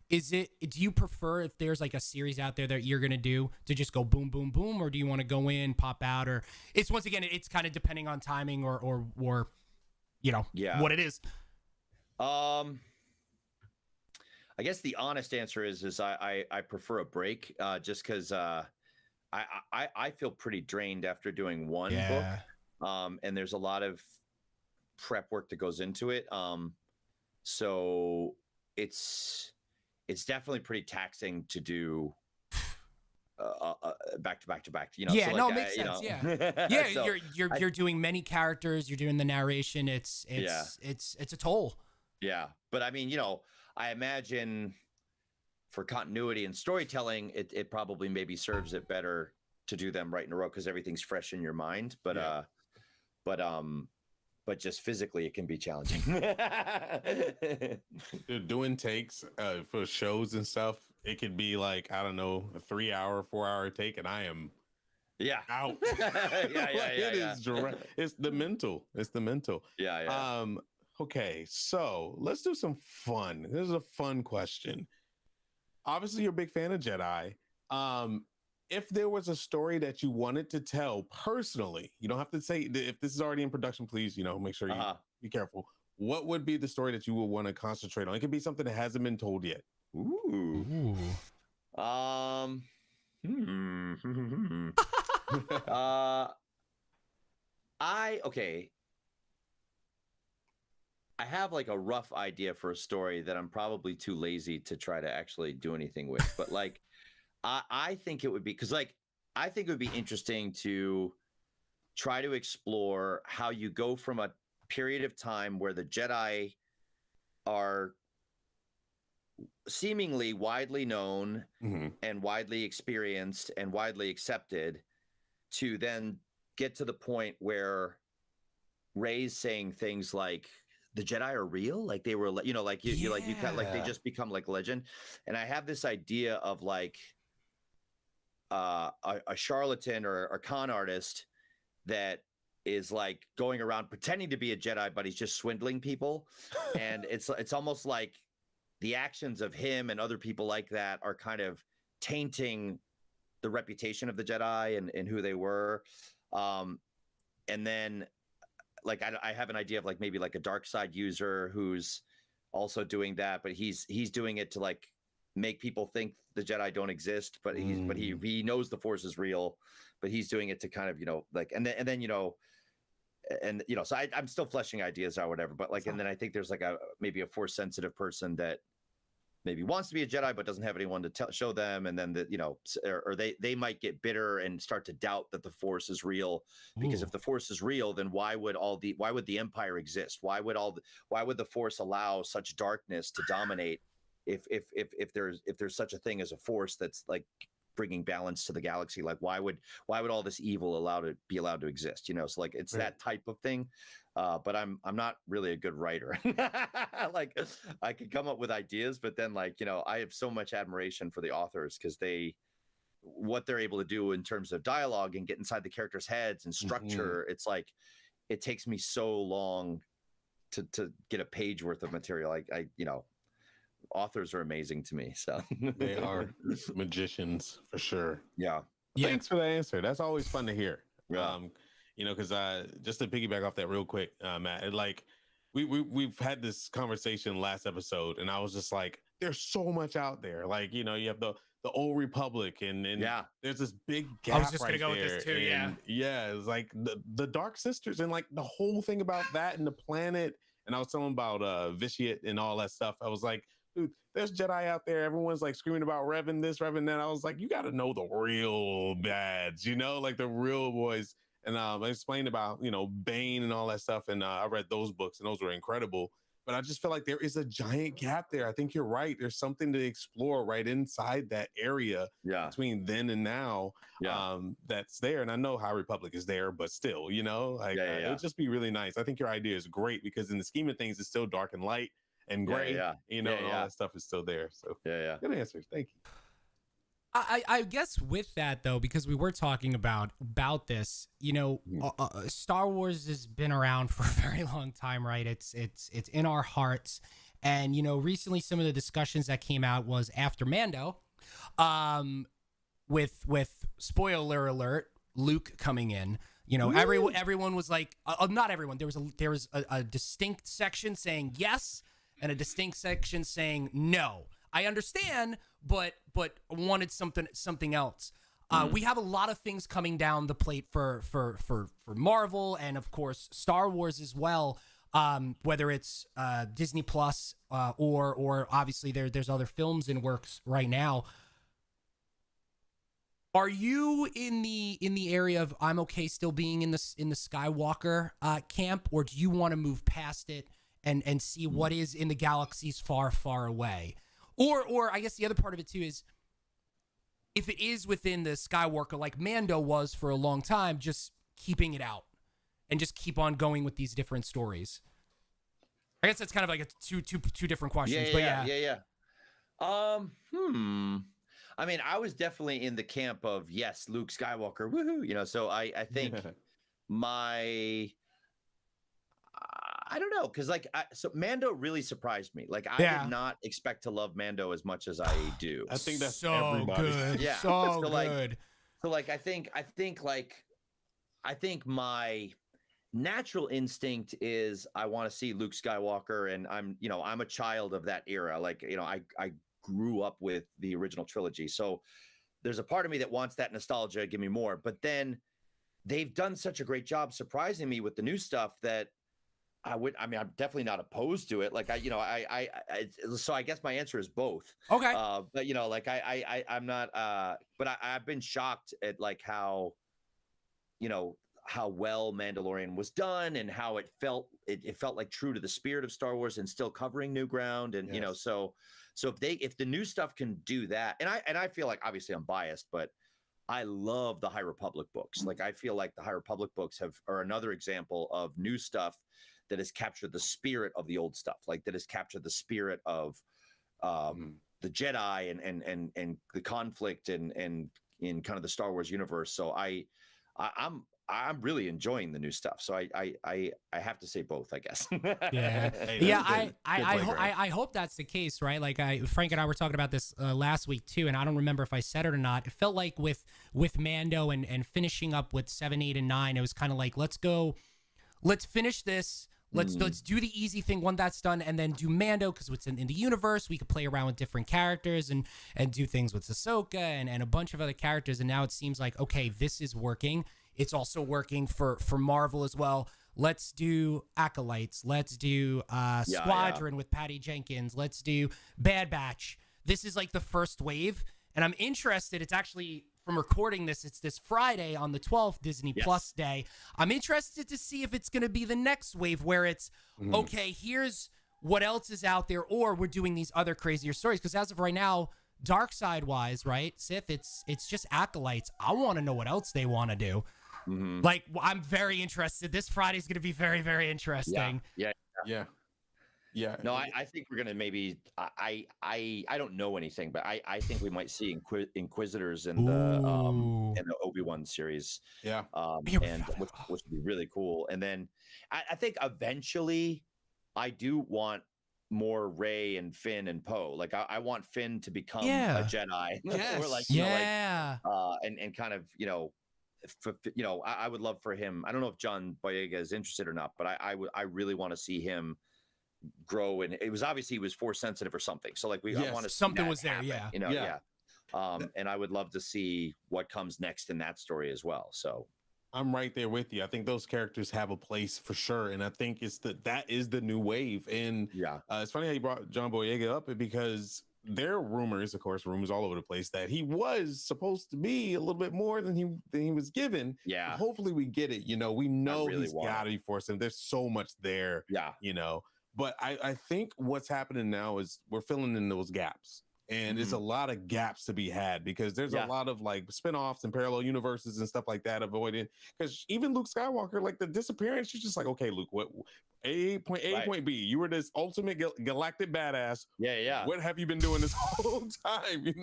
Do you prefer if there's like a series out there that you're gonna do to just go boom, boom, boom, or do you want to go in, pop out, or it's once again it's kind of depending on timing or Yeah. what it is. I guess the honest answer is I prefer a break, just because I feel pretty drained after doing one book, and there's a lot of prep work that goes into it. So it's definitely pretty taxing to do back to back to back. Yeah, so no, like, it makes sense. Yeah, Yeah, So you're doing many characters, you're doing the narration. It's a toll. yeah, but I mean, I imagine for continuity and storytelling, it probably maybe serves it better to do them right in a row because everything's fresh in your mind. But but just physically, it can be challenging. Dude, doing takes for shows and stuff, it could be like, I don't know, a 3-hour, 4-hour take, and I am Yeah. out. Yeah. It is direct. It's the mental. Yeah. Okay, so let's do some fun. This is a fun question. Obviously, you're a big fan of Jedi. If there was a story that you wanted to tell personally, you don't have to say if this is already in production, please, make sure you be careful. What would be the story that you would want to concentrate on? It could be something that hasn't been told yet. Ooh. I have like a rough idea for a story that I'm probably too lazy to try to actually do anything with, but like I think it would be I think it would be interesting to try to explore how you go from a period of time where the Jedi are seemingly widely known and widely experienced and widely accepted to then get to the point where Rey's saying things like the Jedi are real, like they were, you they just become like legend. And I have this idea of like a charlatan or a con artist that is like going around pretending to be a Jedi, but he's just swindling people. And it's almost like the actions of him and other people like that are kind of tainting the reputation of the Jedi and who they were. And then like I have an idea of like maybe like a dark side user who's also doing that, but he's doing it to like make people think the Jedi don't exist, but he knows the Force is real, but he's doing it to kind of so I'm still fleshing ideas out, whatever. But like, and then I think there's like maybe a Force sensitive person that maybe wants to be a Jedi but doesn't have anyone to show them, and then or they might get bitter and start to doubt that the Force is real, because if the Force is real, then why would the Empire exist? Why would the Force allow such darkness to dominate if there's such a thing as a Force that's like bringing balance to the galaxy? Like why would all this evil be allowed to exist? So like it's that type of thing. But I'm not really a good writer. Like I could come up with ideas, but then like I have so much admiration for the authors because they what they're able to do in terms of dialogue and get inside the characters' heads and structure. It's like it takes me so long to get a page worth of material. I authors are amazing to me. So they are magicians for sure. Yeah. Thanks for the answer. That's always fun to hear. Yeah. Because just to piggyback off that real quick, Matt, like we've had this conversation last episode, and I was just like, there's so much out there. Like, you have the Old Republic, and there's this big gap. I was just right gonna go there. with this too. And it's like the Dark Sisters, and like the whole thing about that and the planet. And I was telling about Vitiate and all that stuff. I was like, dude, there's Jedi out there. Everyone's like screaming about Revan this, Revan that. I was like, you got to know the real dads, like the real boys. And I explained about, Bane and all that stuff. And I read those books, and those were incredible. But I just feel like there is a giant gap there. I think you're right. There's something to explore right inside that area between then and now that's there. And I know High Republic is there, but still, it'd just be really nice. I think your idea is great because in the scheme of things, it's still dark and light and gray, and all that stuff is still there. So good answers. Thank you. I guess with that though, because we were talking about this, Star Wars has been around for a very long time, right? It's in our hearts, and recently some of the discussions that came out was after Mando, with spoiler alert, Luke coming in. Everyone was like, not everyone. There was a distinct section saying yes, and a distinct section saying no. I understand, but wanted something else. We have a lot of things coming down the plate for Marvel, and of course Star Wars as well. Whether it's Disney Plus or obviously there's other films in works right now. Are you in the area of I'm okay still being in the Skywalker camp, or do you want to move past it and see what is in the galaxies far, far away? Or I guess the other part of it too is if it is within the Skywalker, like Mando was for a long time, just keeping it out and just keep on going with these different stories. I guess that's kind of like a two different questions. Yeah. I mean, I was definitely in the camp of yes, Luke Skywalker, woohoo. So I think I don't know, because so Mando really surprised me. Like I did not expect to love Mando as much as I do. I think that's so everybody. good. Yeah, so good. I think my natural instinct is I want to see Luke Skywalker, and I'm a child of that era. Like I grew up with the original trilogy, so there's a part of me that wants that nostalgia. Give me more. But then they've done such a great job surprising me with the new stuff that I'm definitely not opposed to it. Like so I guess my answer is both. Okay. But I'm not, but I've been shocked at like how well Mandalorian was done and how it felt like true to the spirit of Star Wars and still covering new ground. And, so if the new stuff can do that, and I feel like obviously I'm biased, but I love the High Republic books. Like I feel like the High Republic books are another example of new stuff that has captured the spirit of the old stuff, like that has captured the spirit of the Jedi and the conflict and in kind of the Star Wars universe. So I'm really enjoying the new stuff. So I have to say both, I guess. I hope that's the case, right? Like Frank and I were talking about this last week too, and I don't remember if I said it or not. It felt like with Mando and finishing up with 7, 8, and 9, it was kind of like let's finish this. Let's do the easy thing when that's done, and then do Mando because it's in the universe. We could play around with different characters and do things with Ahsoka and a bunch of other characters. And now it seems like, okay, this is working. It's also working for Marvel as well. Let's do Acolytes. Let's do Squadron with Patty Jenkins. Let's do Bad Batch. This is like the first wave, and I'm interested. It's actually from recording this. It's this Friday on the 12th, Disney Plus Day. I'm interested to see if it's going to be the next wave where it's okay. Here's what else is out there, or we're doing these other crazier stories. Because as of right now, dark side wise, right, Sith, it's just Acolytes. I want to know what else they want to do. Like I'm very interested. This Friday's going to be very, very interesting. Yeah. Yeah. No, I think we're gonna maybe I don't know anything, but I think we might see Inquisitors in Ooh. the Obi-Wan series. Yeah. And which would be really cool. And then I think eventually I do want more Rey and Finn and Poe. Like I want Finn to become a Jedi. Yes. Or like, and kind of, I would love for him. I don't know if John Boyega is interested or not, but I really want to see him grow. And it was obviously he was Force sensitive or something. So like I want to something was there. happen, and I would love to see what comes next in that story as well. So I'm right there with you. I think those characters have a place for sure, and I think that is the new wave. And it's funny how you brought John Boyega up because there are rumors all over the place that he was supposed to be a little bit more than he was given. Yeah, but hopefully we get it. We know he's got to be forced, and there's so much there. Yeah, But I think what's happening now is we're filling in those gaps. And there's a lot of gaps to be had because there's a lot of like spinoffs and parallel universes and stuff like that avoided. Because even Luke Skywalker, like the disappearance, you're just like, okay, Luke, what point A, point B? You were this ultimate galactic badass. Yeah. What have you been doing this whole time?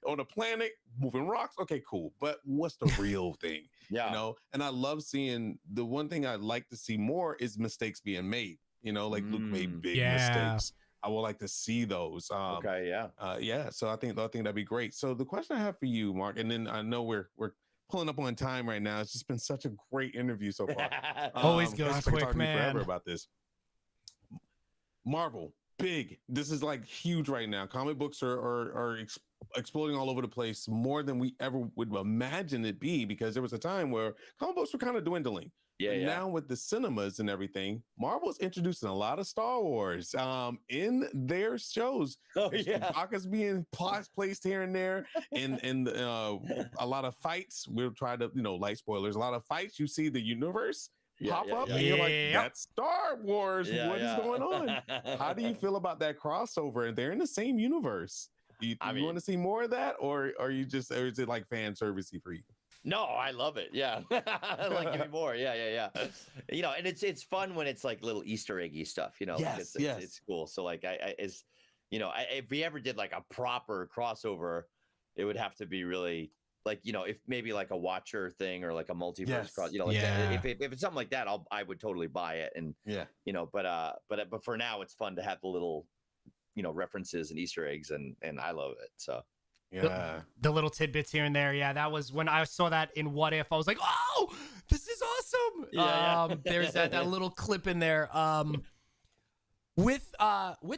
On a planet, moving rocks. Okay, cool. But what's the real thing? And I love seeing the one thing I'd like to see more is mistakes being made. Like Luke made big mistakes. I would like to see those. So I think that'd be great. So the question I have for you, Mark, and then I know we're pulling up on time right now. It's just been such a great interview so far. Always goes I quick, could talk to you man. forever about this. Marvel, big. This is like huge right now. Comic books are exploding all over the place more than we ever would imagine it be because there was a time where comic books were kind of dwindling. Now with the cinemas and everything, Marvel's introducing a lot of Star Wars in their shows. Chewbacca's being placed here and there, and a lot of fights. We'll try to, light spoilers. A lot of fights. You see the universe pop up, and you're like, "That's Star Wars. What is going on?" How do you feel about that crossover? They're in the same universe. You want to see more of that, or is it like fan servicey for you? No, I love it. Yeah. Like, give me more. Yeah. And it's fun when it's like little Easter eggy stuff, it's cool. So like if we ever did like a proper crossover, it would have to be really like, if maybe like a Watcher thing or like a multiverse cross, if it's something like that, I would totally buy it. And, but for now it's fun to have the little, references and Easter eggs and I love it. So. Yeah, the little tidbits here and there. Yeah, that was when I saw that in What If. I was like, "Oh, this is awesome!" There's that little clip in there. With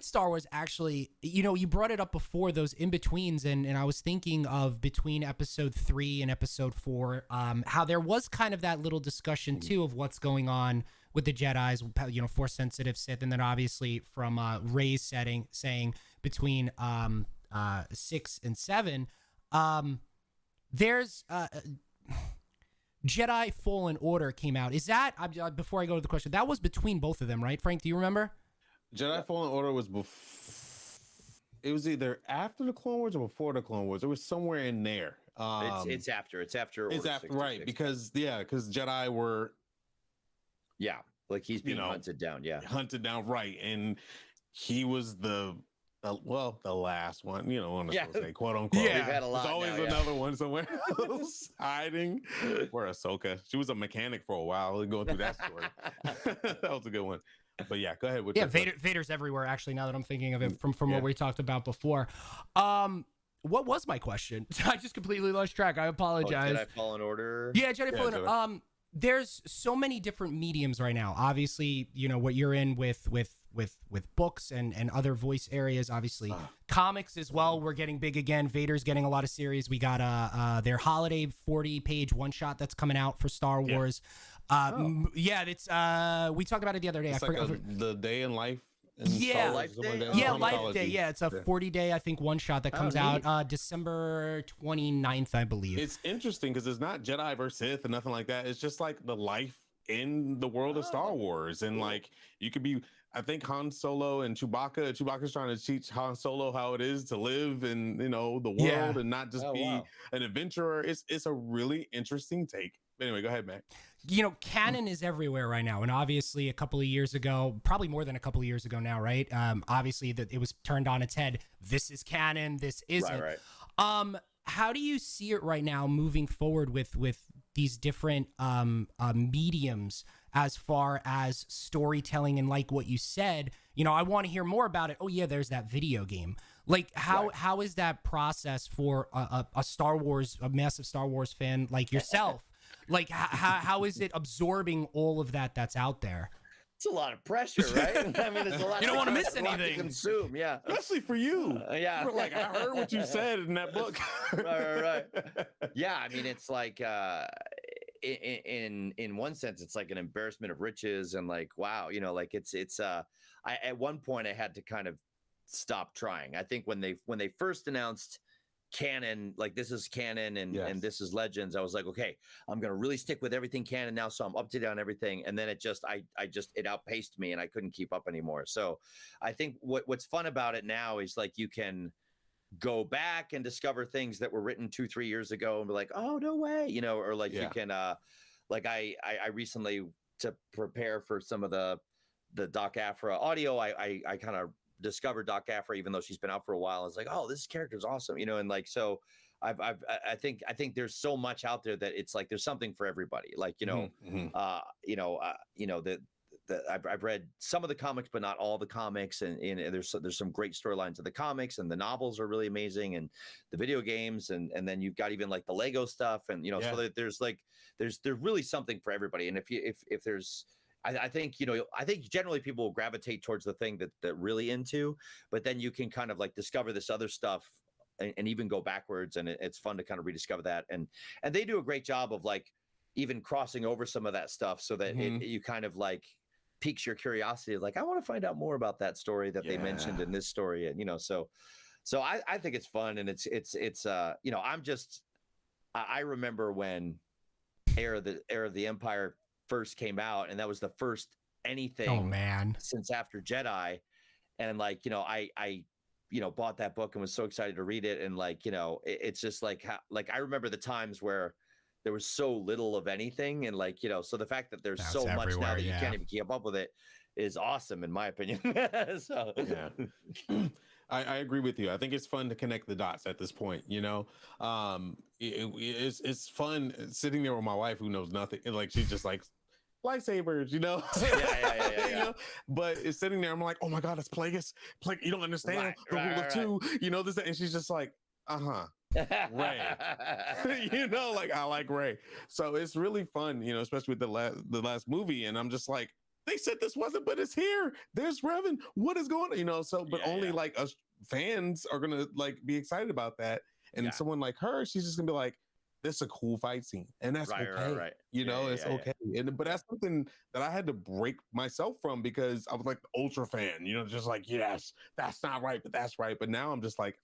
Star Wars, actually, you brought it up before, those in betweens, and I was thinking of between Episode 3 and Episode 4, how there was kind of that little discussion too of what's going on with the Jedi's, Force sensitive Sith, and then obviously from Rey's saying between 6 and 7, there's Jedi Fallen Order came out. Is that before I go to the question? That was between both of them, right? Frank, do you remember? Jedi Fallen Order was it was either after the Clone Wars or before the Clone Wars. It was somewhere in there. It's after. It's after, right? Because Jedi were like he's being hunted down. Hunted down, right? And he was the last one, I'm supposed to say, quote unquote. We've had a lot. There's always another one somewhere else hiding. Where Ahsoka, she was a mechanic for a while. Going through that story, that was a good one. But yeah, go ahead. Vader's everywhere. Actually, now that I'm thinking of it, from what we talked about before. What was my question? I just completely lost track. I apologize. Jedi Fallen Order. Yeah, Jedi Fallen Order. There's so many different mediums right now. Obviously, what you're in with books and other voice areas. Obviously, comics as well. We're getting big again. Vader's getting a lot of series. We got their holiday 40-page one shot that's coming out for Star Wars. It's we talked about it the other day. It's the day in life. Life Day. Yeah, it's a 40-day, I think, one shot that comes out December 29th, I believe. It's interesting because it's not Jedi versus Sith and nothing like that. It's just like the life in the world of Star Wars, and like you could be. I think Han Solo and Chewbacca's trying to teach Han Solo how it is to live in the world and not just be an adventurer. It's a really interesting take Anyway, go ahead, Mac. You know, canon is everywhere right now, and obviously a couple of years ago, probably more than a couple of years ago now, right? Obviously that it was turned on its head. This is canon. This isn't. Right. How do you see it right now moving forward with these different mediums as far as storytelling? And like what you said, you know, I want to hear more about it. Oh yeah, there's that video game. Like how is that process for a Star Wars, a massive Star Wars fan like yourself? Like how is it absorbing all of that that's out there? It's a lot of pressure, right? I mean, it's a lot. You don't want to miss to anything. Consume, yeah. Especially for you. Yeah. You were like, I heard what you said in that book. right. Yeah, I mean, it's like in one sense, it's like an embarrassment of riches, and like, wow, you know, like it's I at one point I had to kind of stop trying. I think when they first announced canon, like this is canon and this is Legends, I was like, okay, I'm gonna really stick with everything canon now, so I'm up to date on everything. And then it just it outpaced me and I couldn't keep up anymore. So I think what's fun about it now is like you can go back and discover things that were written 2-3 years ago and be like, oh no way, you know, or like you can like I recently, to prepare for some of the Doc Afra audio, I kind of discovered Doc Afra, even though she's been out for a while. I was like, oh, this character is awesome, you know, and like, so I think there's so much out there that it's like there's something for everybody. Like, you know, I've read some of the comics, but not all the comics, and there's some great storylines of the comics, and the novels are really amazing, and the video games, and then you've got even like the Lego stuff, and you know, so that there's really something for everybody. And if there's I think, you know, I think generally people will gravitate towards the thing that they're really into, but then you can kind of like discover this other stuff and even go backwards. And it's fun to kind of rediscover that. And they do a great job of like even crossing over some of that stuff so that you kind of like piques your curiosity. Like, I want to find out more about that story that they mentioned in this story. And, you know, so I think it's fun, and it's you know, I remember when Heir of the Empire first came out, and that was the first anything since after Jedi, and like, you know, I you know, bought that book and was so excited to read it, and like, you know, it's just like I remember the times where there was so little of anything, and like, you know, so the fact that there's so much now that you can't even keep up with it is awesome in my opinion. So I agree with you. I think it's fun to connect the dots at this point, you know. It's fun sitting there with my wife who knows nothing, and like she's just like lightsabers, you know. You know, but it's sitting there, I'm like, oh my god, it's Plagueis. You don't understand the rule of two, you know, this, and she's just like, Ray. You know, like, I like Ray. So it's really fun, you know, especially with the last movie, and I'm just like, they said this wasn't, but it's here. There's Revan. What is going on? You know, so but only like us fans are gonna like be excited about that. And someone like her, she's just gonna be like, this is a cool fight scene, and that's okay. You know, it's okay. And but that's something that I had to break myself from, because I was like the ultra fan, you know, just like, yes, that's not right, but that's right. But now I'm just like,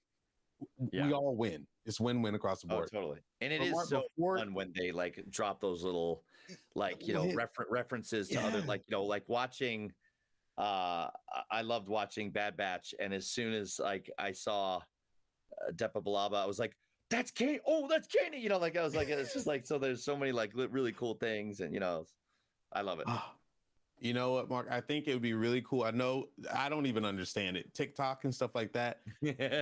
we all win. It's win-win across the board. Oh, totally. And it is so fun when they like drop those little, like, you know, references to other, like, you know, like watching. I loved watching Bad Batch, and as soon as like I saw Depa Billaba, I was like, that's Kane. Oh, that's Kane. You know, like I was like, it's just like, so there's so many like really cool things, and you know, I love it. You know what, Mark? I think it would be really cool. I know I don't even understand it. TikTok and stuff like that.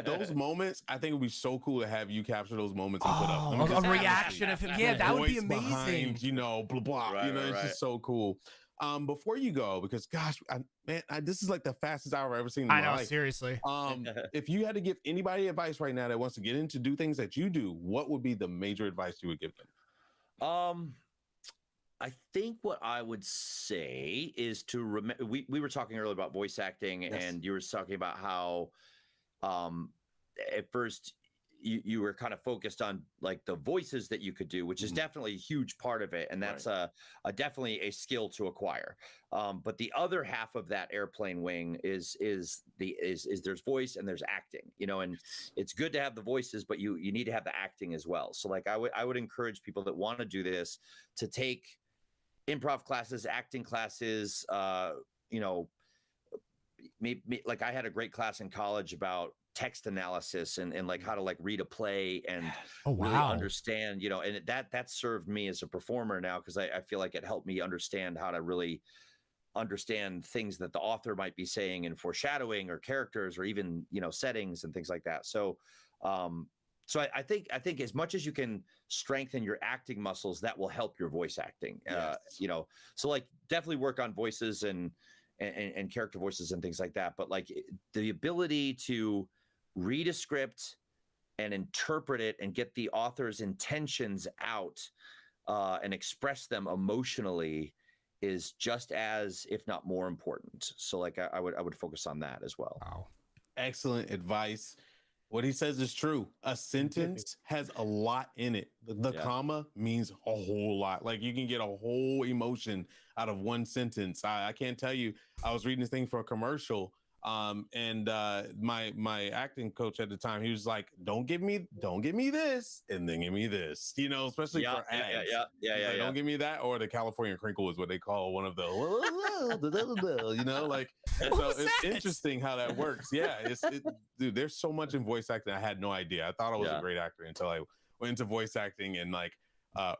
Those moments, I think it would be so cool to have you capture those moments and put up a reaction of him. Yeah, that would be amazing. Behind, you know, blah blah. You know, it's just so cool. Before you go, because gosh, this is like the fastest hour I've ever seen in my life. Seriously. If you had to give anybody advice right now that wants to get into do things that you do, what would be the major advice you would give them? I think what I would say is to remember, we were talking earlier about voice acting, and you were talking about how at first you were kind of focused on like the voices that you could do, which is definitely a huge part of it. And that's definitely a skill to acquire. But the other half of that airplane wing is there's voice and there's acting, you know, and it's good to have the voices, but you need to have the acting as well. So like I would encourage people that want to do this to take improv classes, acting classes, you know, maybe like I had a great class in college about text analysis and like how to like read a play and Oh really wow. understand, you know, and that served me as a performer now, because I feel like it helped me understand how to really understand things that the author might be saying and foreshadowing or characters or even, you know, settings and things like that. So I think as much as you can strengthen your acting muscles, that will help your voice acting. Yes. You know, so like definitely work on voices and character voices and things like that. But like the ability to read a script and interpret it and get the author's intentions out and express them emotionally is just as, if not more important. So like I would focus on that as well. Wow. Excellent advice. What he says is true. A sentence has a lot in it. The Yeah. comma means a whole lot. Like you can get a whole emotion out of one sentence. I can't tell you. I was reading this thing for a commercial, and my acting coach at the time, he was like, "Don't give me this, and then give me this." You know, especially for ads. Like, don't give me that, or the California crinkle is what they call one of the, you know, like. So it's interesting how that works. Yeah, dude, there's so much in voice acting. I had no idea. I thought I was a great actor until I went into voice acting and like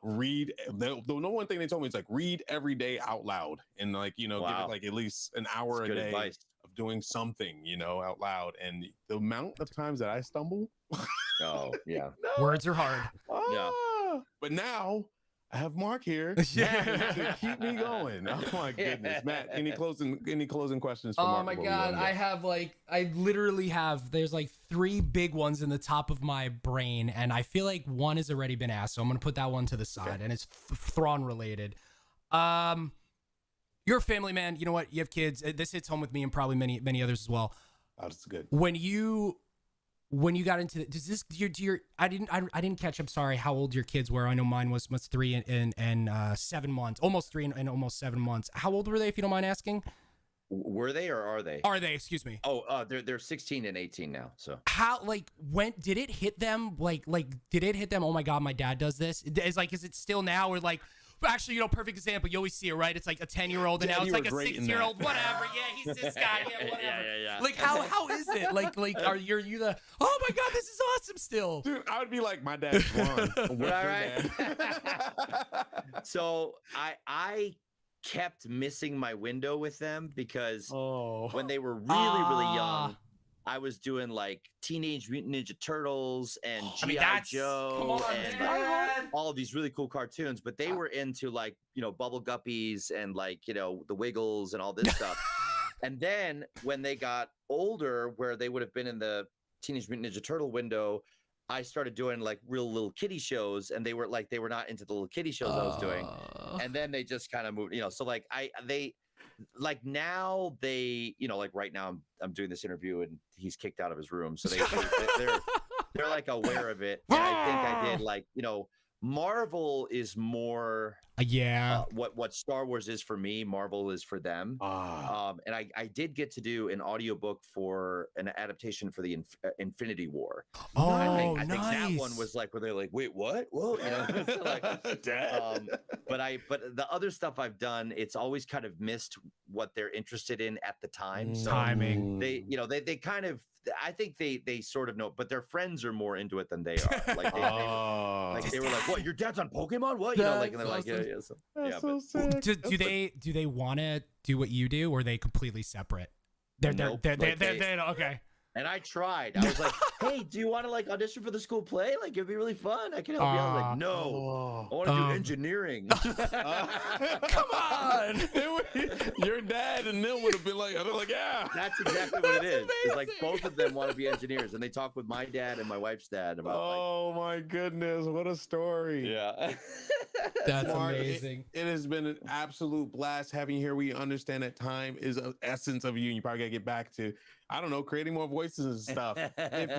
read. The one thing they told me is like read every day out loud and like, you know, give it like at least an hour a day of doing something, you know, out loud. And the amount of times that I stumble. Oh yeah. Words are hard. But now I have Marc here to keep me going. Oh my goodness, Matt! Any closing questions? For Marc Oh my God, I literally have. There's like 3 big ones in the top of my brain, and I feel like one has already been asked, so I'm gonna put that one to the side, and it's Thrawn related. You're a family man. You know what? You have kids. This hits home with me and probably many others as well. Oh, that's good. When you got into it, does this I didn't catch, I'm sorry, how old your kids were. I know mine was 3 and 7 months, almost 3 and almost 7 months. How old were they, if you don't mind asking? Were they or are they? Are they? Excuse me. Oh, they're 16 and 18 now. So how, like, when did it hit them? Like did it hit them? Oh my God, my dad does this. Is it still now, or like? Actually, you know, perfect example. You always see it, right? It's like a 10-year-old, and now it's like a 6-year-old. Whatever. Yeah, he's this guy. Yeah, whatever. Yeah. Like, how is it? Like, are you the? Oh my God, this is awesome. Still, dude, I would be like, my dad's Ron. Right. So I kept missing my window with them because when they were really young, I was doing like Teenage Mutant Ninja Turtles and G.I. Joe and like, all of these really cool cartoons, but they were into like, you know, Bubble Guppies and like, you know, the Wiggles and all this stuff. And then when they got older, where they would have been in the Teenage Mutant Ninja Turtle window, I started doing like real little kiddie shows, and they were not into the little kiddie shows I was doing. And then they just kind of moved, you know, so like like now they, you know, like right now I'm doing this interview and he's kicked out of his room. So they're like aware of it. And I think I did, like, you know, Marvel is more what Star Wars is for me, Marvel is for them. And I did get to do an audiobook for an adaptation for the Infinity War. I think that one was like where they're like, wait, what? Whoa, you know. So like, but the other stuff I've done, it's always kind of missed what they're interested in at the time. So timing. They, you know, they kind of, I think they sort of know, but their friends are more into it than they are. Like they were like, "What? Your dad's on Pokemon? What?" You know, like, and they're like, "Yeah." So sick. Do they want to do what you do, or are they completely separate? They're okay. And I tried. I was like, "Hey, do you want to like audition for the school play? Like, it'd be really fun. I can help you out." Like, no, I want to do engineering. Come on, your dad and them would have been like, they're like, yeah. That's exactly what it is. It's like both of them want to be engineers, and they talk with my dad and my wife's dad about. Oh my goodness, what a story! Yeah, that's amazing. It has been an absolute blast having you here. We understand that time is the essence of you, and you probably got to get back to, I don't know, creating more voices and stuff.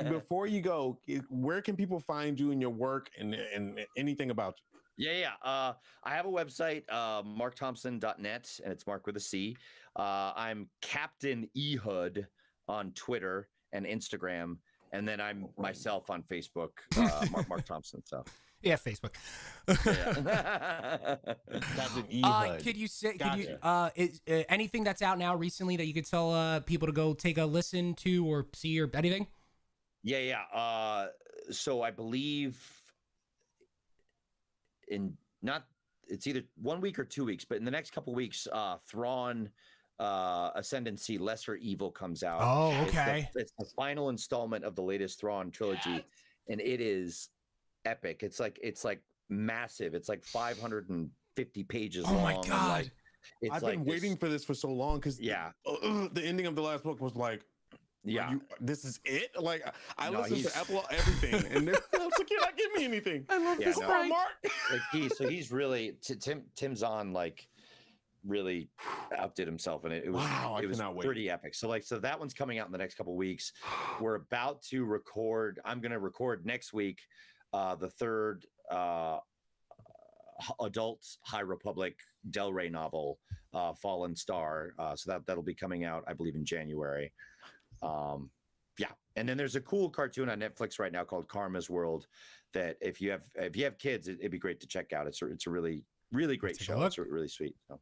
Before you go, where can people find you and your work and anything about you? I have a website, marcthompson.net, and it's Marc with a C. I'm Captain Ehud on Twitter and Instagram, and then I'm myself on Facebook, Marc Thompson. So. Yeah, Facebook. Could you say? Is anything that's out now recently that you could tell people to go take a listen to or see or anything? Yeah. So I believe it's either 1 week or 2 weeks, but in the next couple weeks, Thrawn Ascendancy Lesser Evil comes out. Oh, okay. It's the final installment of the latest Thrawn trilogy, and it is epic. It's like massive. It's like 550 pages long. Oh my God. I've been waiting for this for so long because the ending of the last book was like, this is it. Like I listened to Apple everything, and I was like, you're not giving me anything. I love this Mark. Like he's really Tim Zahn like really outdid himself, and it was pretty epic. So that one's coming out in the next couple of weeks. We're about to record. I'm going to record next week the third adult High Republic Del Rey novel, Fallen Star. So that'll be coming out, I believe, in January. And then there's a cool cartoon on Netflix right now called Karma's World that if you have kids, it'd be great to check out. It's a really, really great show. It's really sweet. So.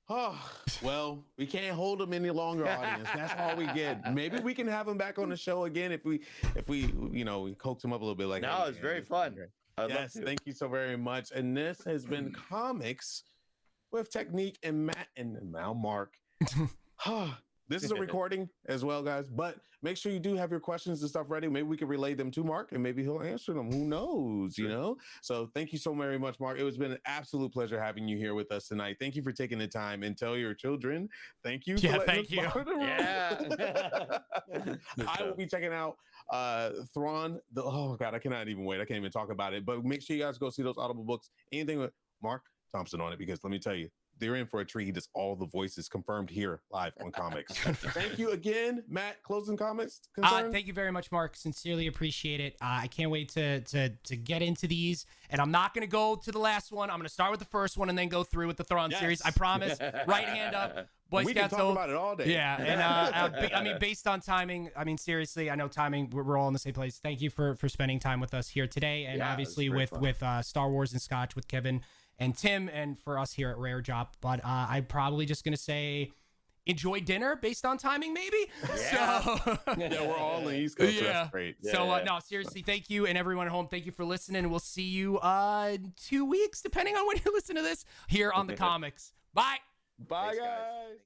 Oh, well, we can't hold them any longer, audience. That's all we get. Maybe we can have them back on the show again if we we coax them up a little bit. Like, no, it's very fun. Yes, thank you so very much. And this has been Comics with Technique and Matt and now Mark. This is a recording as well, guys, but make sure you do have your questions and stuff ready. Maybe we can relay them to Mark and maybe he'll answer them. Who knows, you know? So thank you so very much, Mark. It has been an absolute pleasure having you here with us tonight. Thank you for taking the time, and tell your children thank you. Thank you. I will be checking out Thrawn. Oh God, I cannot even wait. I can't even talk about it, but make sure you guys go see those Audible books. Anything with Marc Thompson on it, because let me tell you, they're in for a treat. He does all the voices, confirmed here live on Comics. Thank you again, Matt. Closing comments? Thank you very much, Mark. Sincerely appreciate it. I can't wait to get into these. And I'm not going to go to the last one. I'm going to start with the first one and then go through with the Thrawn series. I promise. Right hand up. Boy we Scouts can talk about it all day. Yeah, and I mean, based on timing, I mean, seriously, I know timing. We're all in the same place. Thank you for spending time with us here today, and obviously with Star Wars and Scotch with Kevin and Tim, and for us here at Rare Drop. But I'm probably just gonna say, enjoy dinner based on timing, maybe. Yeah. So, we're all in the East Coast. So that's great. No, seriously, thank you, and everyone at home, thank you for listening. We'll see you in 2 weeks, depending on when you listen to this, here on the Comics. Bye. Bye, guys.